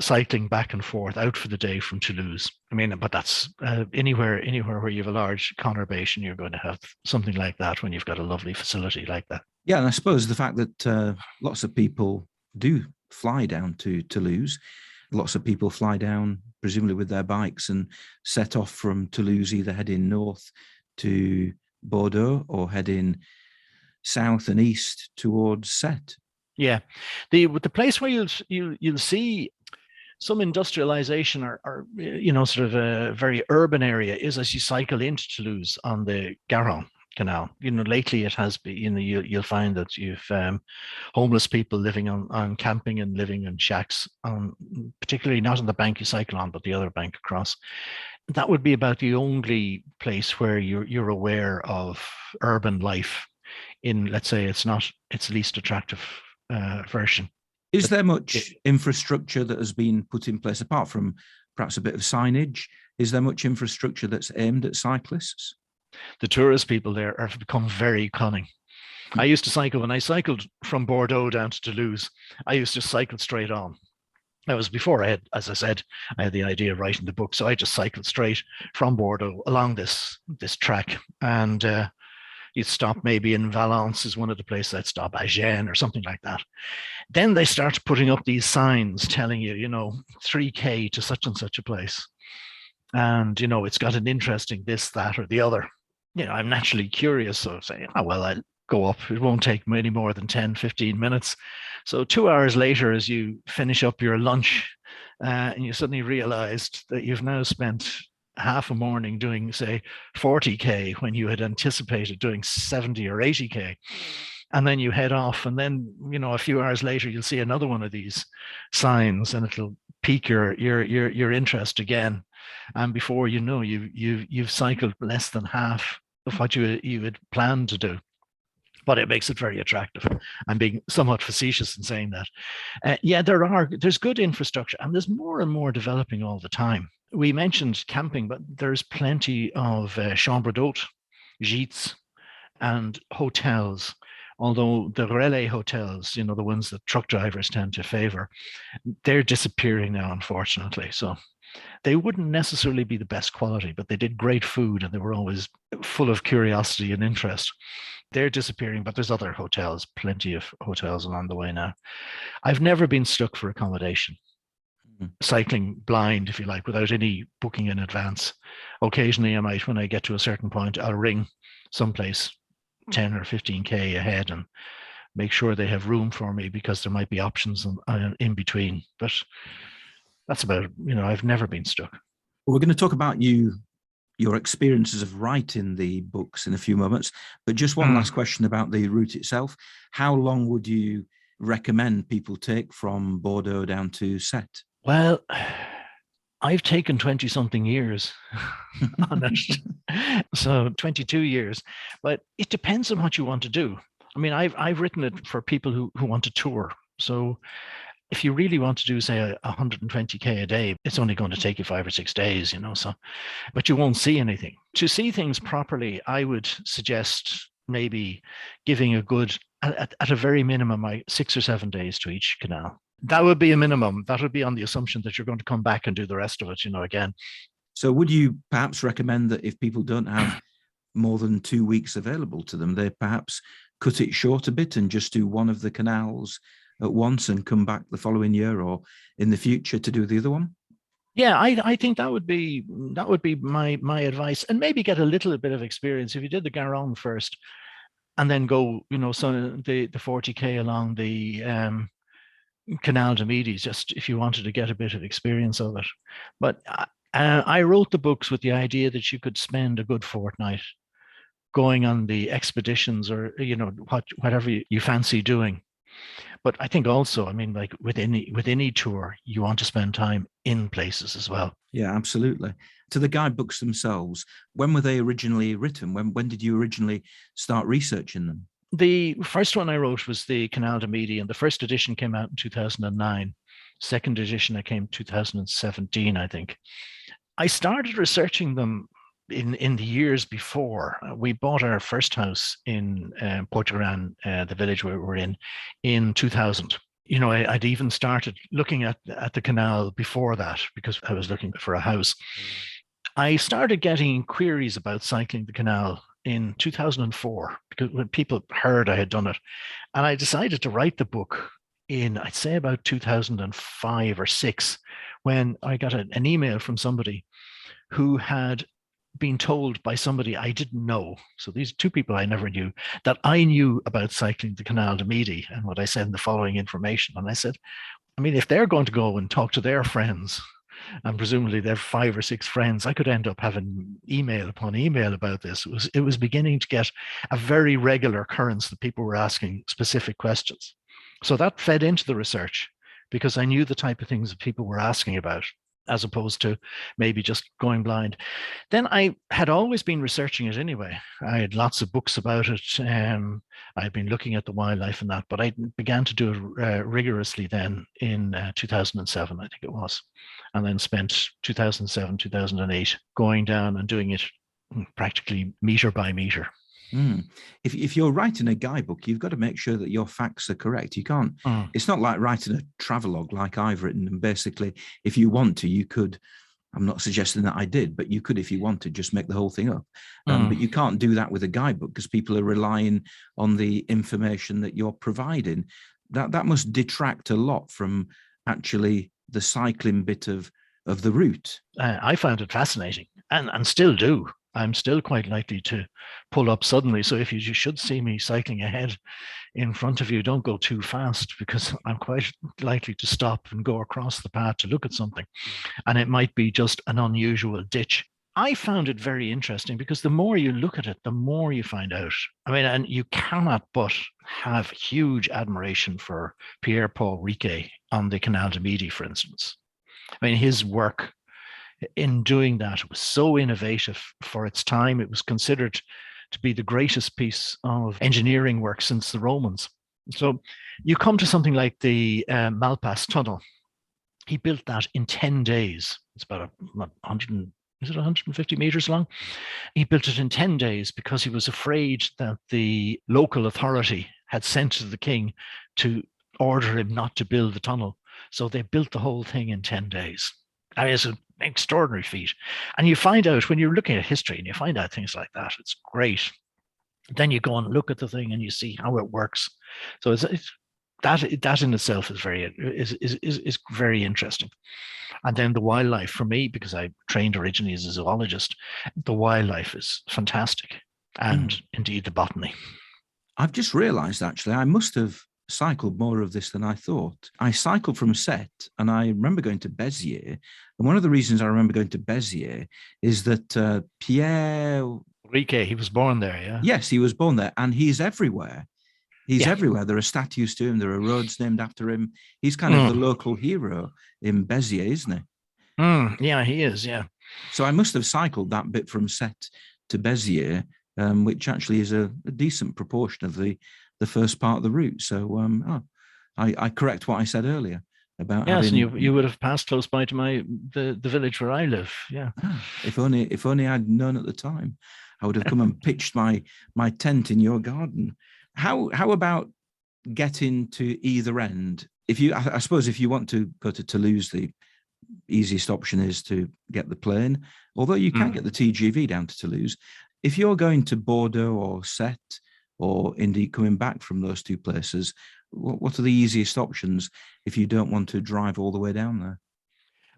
cycling back and forth out for the day from Toulouse. I mean, but that's anywhere where you have a large conurbation, you're going to have something like that when you've got a lovely facility like that. Yeah, and I suppose the fact that lots of people do fly down to Toulouse. Lots of people fly down, presumably with their bikes, and set off from Toulouse, either heading north to Bordeaux or heading south and east towards Sète. Yeah, the place where you'll see some industrialization or sort of a very urban area is as you cycle into Toulouse on the Garonne canal. Lately it has been, you'll find that you've homeless people living on camping and living in shacks, particularly not on the bank you cycle on, but the other bank across. That would be about the only place where you're aware of urban life in, let's say, its least attractive version. Is there much infrastructure that has been put in place, apart from perhaps a bit of signage? Is there much infrastructure that's aimed at cyclists? The tourist people there have become very cunning. I used to cycle, when I cycled from Bordeaux down to Toulouse, I used to cycle straight on. That was before I had the idea of writing the book. So I just cycled straight from Bordeaux along this track. And you'd stop maybe in Valence is one of the places I'd stop, Agen or something like that. Then they start putting up these signs telling you, 3K to such and such a place. and, you know, it's got an interesting this, that, or the other. You know, I'm naturally curious. So I say, oh, well, I'll go up. It won't take any more than 10, 15 minutes. So 2 hours later, as you finish up your lunch, and you suddenly realized that you've now spent half a morning doing, say, 40K when you had anticipated doing 70 or 80K. And then you head off, and then, you know, a few hours later, you'll see another one of these signs, and it'll pique your interest again. And before you know, you've cycled less than half of what you had planned to do. But it makes it very attractive. I'm being somewhat facetious in saying that. Yeah, there's good infrastructure, and there's more and more developing all the time. We mentioned camping, but there's plenty of chambre d'hôte, gîtes, and hotels. Although the relay hotels, you know, the ones that truck drivers tend to favor, they're disappearing now, unfortunately. So they wouldn't necessarily be the best quality, but they did great food, and they were always full of curiosity and interest. They're disappearing, but there's other hotels, plenty of hotels along the way now. I've never been stuck for accommodation. Cycling blind, if you like, without any booking in advance. Occasionally I might, when I get to a certain point, I'll ring someplace 10 or 15K ahead and make sure they have room for me, because there might be options in between. But that's about it. You know, I've never been stuck. Well, we're going to talk about your experiences of writing the books in a few moments, but just one last question about the route itself. How long would you recommend people take from Bordeaux down to Sète? Well, I've taken 20 something years on it. So 22 years, but it depends on what you want to do. I mean, I've written it for people who want to tour. So if you really want to do, say, 120K a day, it's only going to take you 5 or 6 days, you know, so, but you won't see anything. To see things properly, I would suggest maybe giving a good, at a very minimum, 6 or 7 days to each canal. That would be a minimum. That would be on the assumption that you're going to come back and do the rest of it, you know, again. So would you perhaps recommend that if people don't have more than 2 weeks available to them, they perhaps cut it short a bit and just do one of the canals at once and come back the following year or in the future to do the other one? Yeah, I think that would be my advice, and maybe get a little bit of experience. If you did the Garonne first and then go, you know, so the 40K along the Canal du Midi, just if you wanted to get a bit of experience of it. But I wrote the books with the idea that you could spend a good fortnight going on the expeditions, or, you know, whatever you fancy doing. But I think also, I mean, like with any tour, you want to spend time in places as well. Yeah, absolutely. To the guidebooks themselves, when were they originally written? When did you originally start researching them? The first one I wrote was the Canal du Midi, and the first edition came out in 2009. Second edition, I came 2017, I think. I started researching them in the years before. We bought our first house in Portugal, the village where we're in 2000. You know, I'd even started looking at the canal before that, because I was looking for a house. I started getting queries about cycling the canal in 2004, because when people heard I had done it, and I decided to write the book in, I'd say, about 2005 or 6, when I got an email from somebody who had been told by somebody I didn't know. So these 2 people I never knew, that I knew about cycling the Canal du Midi, and would I send the following information. And I said, I mean, if they're going to go and talk to their friends, and presumably they're 5 or 6 friends, I could end up having email upon email about this. It was beginning to get a very regular occurrence that people were asking specific questions. So that fed into the research, because I knew the type of things that people were asking about, as opposed to maybe just going blind. Then I had always been researching it anyway. I had lots of books about it. I'd been looking at the wildlife and that, but I began to do it rigorously then in 2007, I think it was, and then spent 2007, 2008 going down and doing it practically meter by meter. If you're writing a guidebook, you've got to make sure that your facts are correct. You can't, it's not like writing a travelogue like I've written. And basically, if you want to, you could, I'm not suggesting that I did, but you could, if you wanted, just make the whole thing up. But you can't do that with a guidebook, because people are relying on the information that you're providing. That must detract a lot from actually the cycling bit of of the route. I found it fascinating and still do. I'm still quite likely to pull up suddenly. So if you should see me cycling ahead in front of you, don't go too fast, because I'm quite likely to stop and go across the path to look at something. And it might be just an unusual ditch. I found it very interesting because the more you look at it, the more you find out. I mean, and you cannot but have huge admiration for Pierre-Paul Riquet on the Canal du Midi, for instance. I mean, his work in doing that was so innovative for its time. It was considered to be the greatest piece of engineering work since the Romans. So you come to something like the Malpas Tunnel. He built that in 10 days. It's about 150 meters long? He built it in 10 days because he was afraid that the local authority had sent to the king to order him not to build the tunnel. So they built the whole thing in 10 days. I mean, it's an extraordinary feat. And you find out, when you're looking at history and you find out things like that, it's great. Then you go and look at the thing and you see how it works. So it's that in itself is very interesting. And then the wildlife, for me, because I trained originally as a zoologist, the wildlife is fantastic, and indeed the botany. I've just realised, actually, I must have cycled more of this than I thought. I cycled from Sète, and I remember going to Béziers. And one of the reasons I remember going to Béziers is that Pierre Riquet, he was born there, yeah? Yes, he was born there, and he's everywhere. He's everywhere. There are statues to him. There are roads named after him. He's kind of the local hero in Béziers, isn't he? Yeah, he is, yeah. So I must have cycled that bit from Sète to Béziers, which actually is a decent proportion of the first part of the route. So I correct what I said earlier about having... and you would have passed close by to the village where I live, yeah. If only I'd known at the time, I would have come and pitched my tent in your garden. How about getting to either end? I suppose if you want to go to Toulouse, the easiest option is to get the plane, although you can get the TGV down to Toulouse. If you're going to Bordeaux or Sète, or indeed coming back from those two places, what are the easiest options if you don't want to drive all the way down there?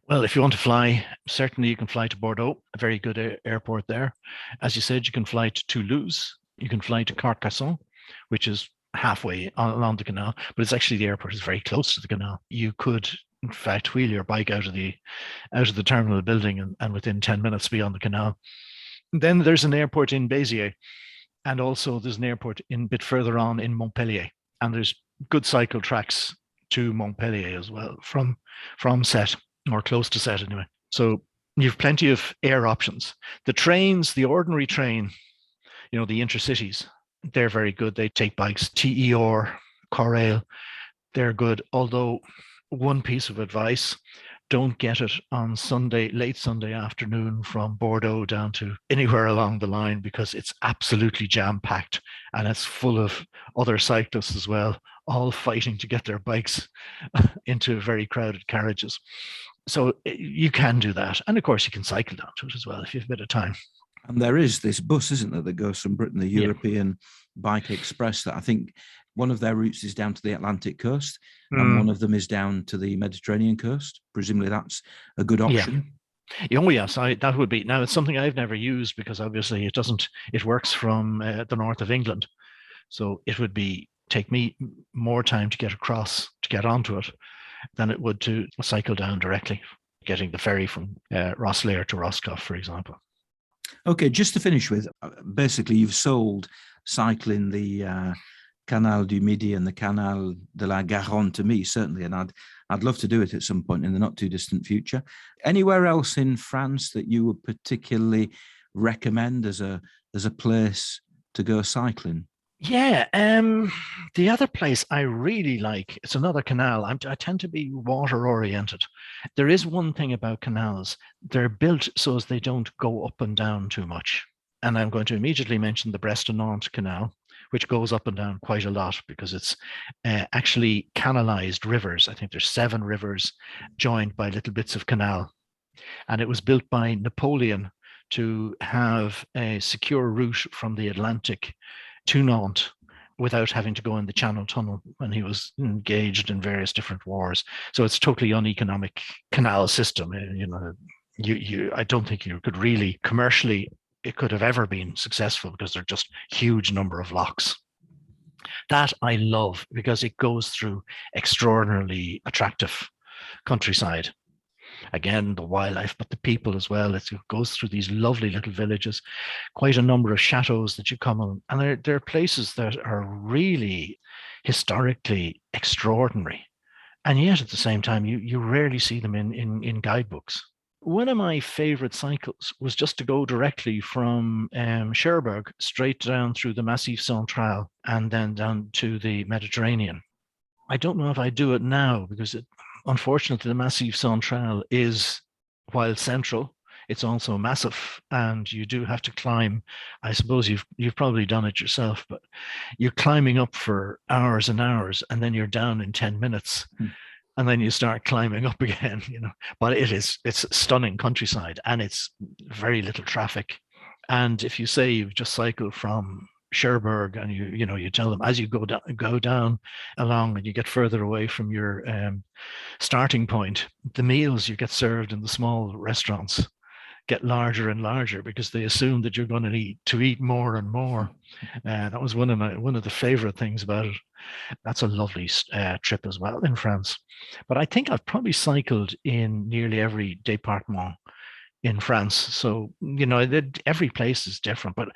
Well, if you want to fly, certainly you can fly to Bordeaux, a very good airport there. As you said, you can fly to Toulouse, you can fly to Carcassonne, which is halfway along the canal, but it's actually, the airport is very close to the canal. You could, in fact, wheel your bike out of the terminal building and within 10 minutes be on the canal. Then there's an airport in Béziers, and also there's an airport a bit further on in Montpellier, and there's good cycle tracks to Montpellier as well from Sète, or close to Sète anyway. So you've plenty of air options. The trains, the ordinary train, the intercities, they're very good. They take bikes, TER, Corail, they're good. Although, one piece of advice, don't get it on late Sunday afternoon from Bordeaux down to anywhere along the line, because it's absolutely jam-packed and it's full of other cyclists as well, all fighting to get their bikes into very crowded carriages. So you can do that. And of course, you can cycle down to it as well if you have a bit of time. And there is this bus, isn't there, that goes from Britain, the European Bike Express, that I think one of their routes is down to the Atlantic coast, and one of them is down to the Mediterranean coast. Presumably that's a good option. Yeah. Oh, yes, that would be. Now, it's something I've never used because obviously it works from the north of England. So it would take me more time to get onto it than it would to cycle down directly, getting the ferry from Rosslare to Roscoff, for example. Okay, just to finish with, basically you've sold cycling the Canal du Midi and the Canal de la Garonne to me, certainly, and I'd love to do it at some point in the not too distant future. Anywhere else in France that you would particularly recommend as a place to go cycling? Yeah, the other place I really like, it's another canal. I tend to be water oriented. There is one thing about canals. They're built so as they don't go up and down too much. And I'm going to immediately mention the Brest-Nantes Canal, which goes up and down quite a lot because it's actually canalized rivers. I think there's 7 rivers joined by little bits of canal. And it was built by Napoleon to have a secure route from the Atlantic to Nantes without having to go in the Channel Tunnel when he was engaged in various different wars. So it's a totally uneconomic canal system. I don't think you could really commercially, it could have ever been successful because they're just huge number of locks. That I love because it goes through extraordinarily attractive countryside. Again, the wildlife, but the people as well. It goes through these lovely little villages, quite a number of chateaus that you come on. And they're places that are really historically extraordinary. And yet at the same time, you rarely see them in guidebooks. One of my favorite cycles was just to go directly from Cherbourg straight down through the Massif Central and then down to the Mediterranean. I don't know if I do it now because unfortunately the Massif Central is, while central, it's also massive, and you do have to climb. I suppose you've probably done it yourself, but you're climbing up for hours and hours, and then you're down in 10 minutes. And then you start climbing up again, But it's stunning countryside, and it's very little traffic. And if you say you've just cycled from Cherbourg, and you tell them as you go down along and you get further away from your starting point, the meals you get served in the small restaurants get larger and larger because they assume that you're going to eat more and more. That was one of the favorite things about it. That's a lovely trip as well in France. But I think I've probably cycled in nearly every département in France. So, every place is different, but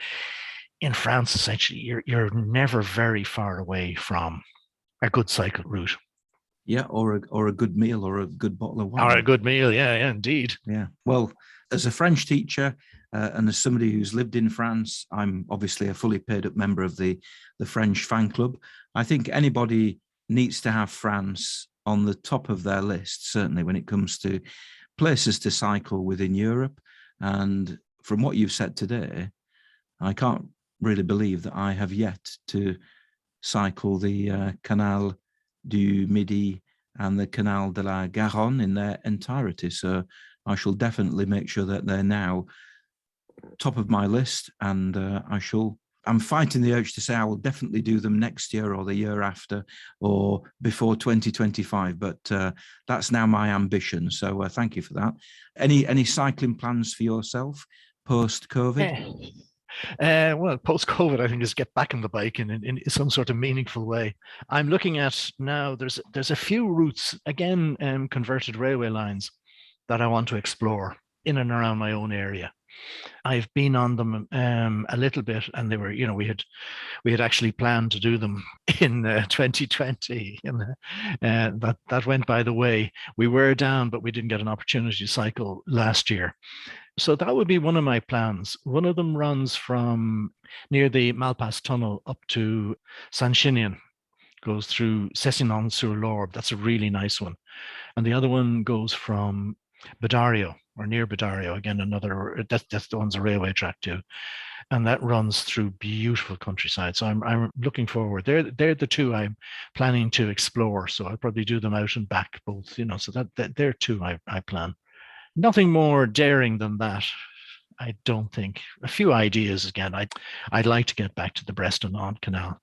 in France, essentially, you're never very far away from a good cycle route. Yeah, or a good meal, or a good bottle of wine. Or a good meal, yeah, indeed. Yeah. Well, as a French teacher and as somebody who's lived in France, I'm obviously a fully paid up member of the French fan club. I think anybody needs to have France on the top of their list, certainly when it comes to places to cycle within Europe. And from what you've said today, I can't really believe that I have yet to cycle the Canal du Midi and the Canal de la Garonne in their entirety. So I shall definitely make sure that they're now top of my list, and I'm fighting the urge to say I will definitely do them next year or the year after or before 2025, but that's now my ambition. So thank you for that. Any cycling plans for yourself post-COVID? Well, post-COVID, I think is get back on the bike in some sort of meaningful way. I'm looking at now, there's a few routes, again, converted railway lines that I want to explore in and around my own area. I've been on them a little bit, and they were, we had actually planned to do them in 2020, and that went by the way. We were down, but we didn't get an opportunity to cycle last year. So that would be one of my plans. One of them runs from near the Malpas Tunnel up to Saint-Chinian, goes through Cessinon-sur-Lorbe. That's a really nice one. And the other one goes from Bedario, or near Bedario, again, that's the one's a railway track too. And that runs through beautiful countryside. So I'm looking forward. They're the two I'm planning to explore. So I'll probably do them out and back both, so that they're two I plan. Nothing more daring than that, I don't think. A few ideas again. I'd like to get back to the Brest-Nantes Canal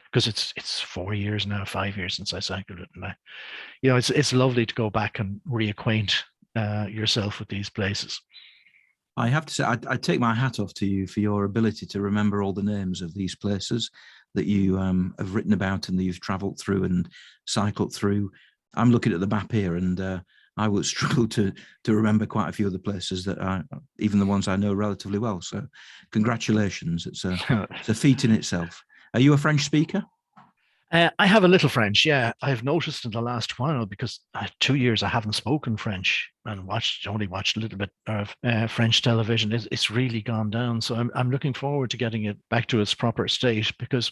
because it's 4 years now, 5 years since I cycled it, and it's lovely to go back and reacquaint yourself with these places. I have to say, I take my hat off to you for your ability to remember all the names of these places that you have written about and that you've travelled through and cycled through. I'm looking at the map here, and I would struggle to remember quite a few of the places that even the ones I know relatively well. So congratulations. It's a feat in itself. Are you a French speaker? I have a little French, yeah. I've noticed in the last while, because 2 years I haven't spoken French and only watched a little bit of French television. It's really gone down. So I'm looking forward to getting it back to its proper state, because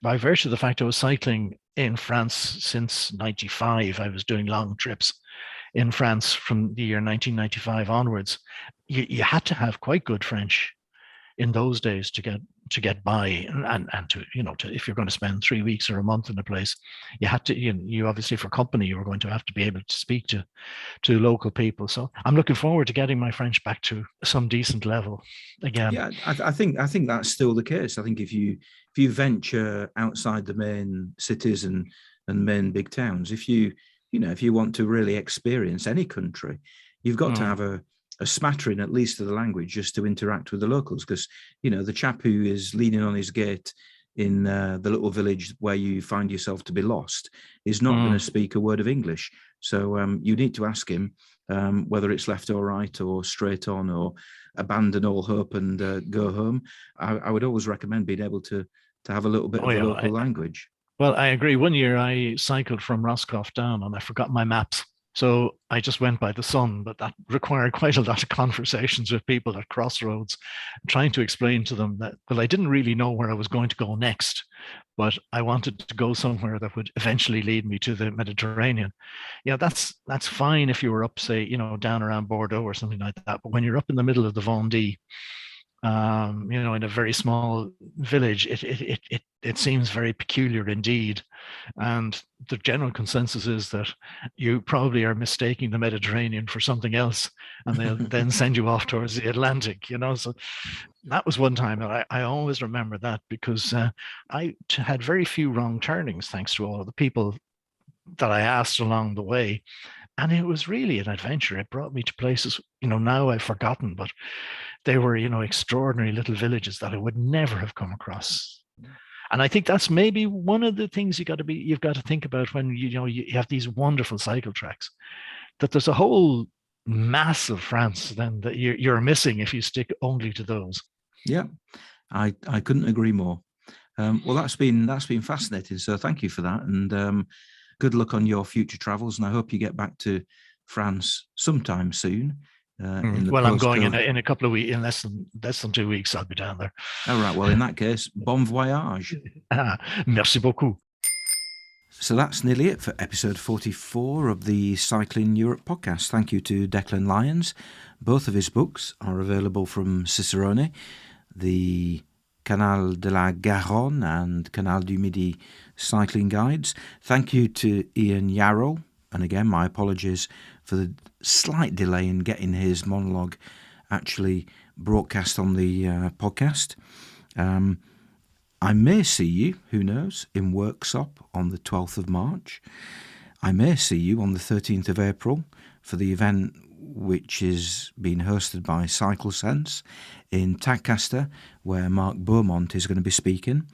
by virtue of the fact I was cycling in France since 95, I was doing long trips in France from the year 1995 onwards. You had to have quite good French in those days to get by, and to if you're going to spend 3 weeks or a month in a place, you had to, you obviously, for company, you were going to have to be able to speak to local people. So I'm looking forward to getting my French back to some decent level again. Yeah, I think that's still the case. I think if you venture outside the main cities and main big towns, if you want to really experience any country, you've got to have a smattering at least of the language, just to interact with the locals. Because the chap who is leaning on his gate in the little village where you find yourself to be lost is not going to speak a word of English. So you need to ask him whether it's left or right, or straight on, or abandon all hope and go home. I would always recommend being able to have a little bit of the local language. Well, I agree. One year I cycled from Roscoff down and I forgot my maps. So I just went by the sun, but that required quite a lot of conversations with people at crossroads, trying to explain to them that, well, I didn't really know where I was going to go next, but I wanted to go somewhere that would eventually lead me to the Mediterranean. That's fine if you were up, say, down around Bordeaux or something like that. But when you're up in the middle of the Vendée, in a very small village, it seems very peculiar indeed. And the general consensus is that you probably are mistaking the Mediterranean for something else, and they'll then send you off towards the Atlantic, So that was one time that I always remember that, because I had very few wrong turnings thanks to all of the people that I asked along the way. And it was really an adventure. It brought me to places, now I've forgotten, but they were, extraordinary little villages that I would never have come across. And I think that's maybe one of the things you've got to think about when you have these wonderful cycle tracks, that there's a whole mass of France then that you're missing if you stick only to those. Yeah, I couldn't agree more. Well, that's been fascinating. So thank you for that, and good luck on your future travels. And I hope you get back to France sometime soon. Well, I'm going in a couple of weeks. In less than 2 weeks, I'll be down there. All right. Well, in that case, bon voyage. Merci beaucoup. So that's nearly it for episode 44 of the Cycling Europe podcast. Thank you to Declan Lyons. Both of his books are available from Cicerone, the Canal de la Garonne and Canal du Midi cycling guides. Thank you to Ian Yarroll. And again, my apologies for the slight delay in getting his monologue actually broadcast on the podcast. I may see you, who knows, in Worksop on the 12th of March. I may see you on the 13th of April for the event which is being hosted by Cycle Sense in Tadcaster, where Mark Beaumont is going to be speaking.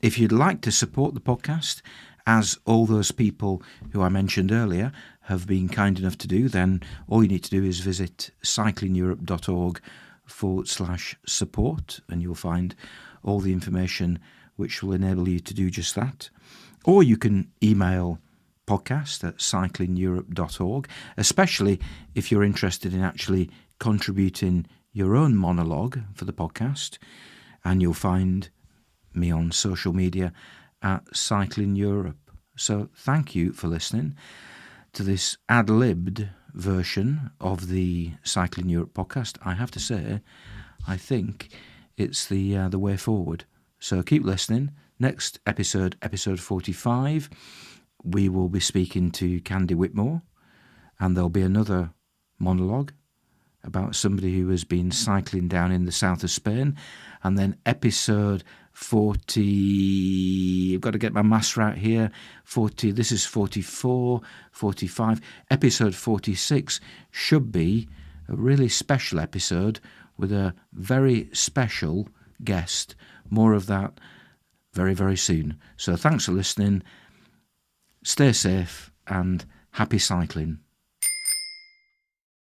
If you'd like to support the podcast, as all those people who I mentioned earlier have been kind enough to do, then all you need to do is visit cyclingeurope.org/support, and you'll find all the information which will enable you to do just that. Or you can email podcast@cyclingeurope.org, especially if you're interested in actually contributing your own monologue for the podcast. And you'll find me on social media at Cycling Europe. So thank you for listening to this ad-libbed version of the Cycling Europe podcast. I have to say, I think it's the way forward. So keep listening. Next episode 45, we will be speaking to Candy Whitmore, and there'll be another monologue about somebody who has been cycling down in the south of Spain. And then episode 40, I've got to get my maths right here, 40, this is 44, 45. Episode 46 should be a really special episode with a very special guest. More of that very, very soon. So thanks for listening. Stay safe and happy cycling.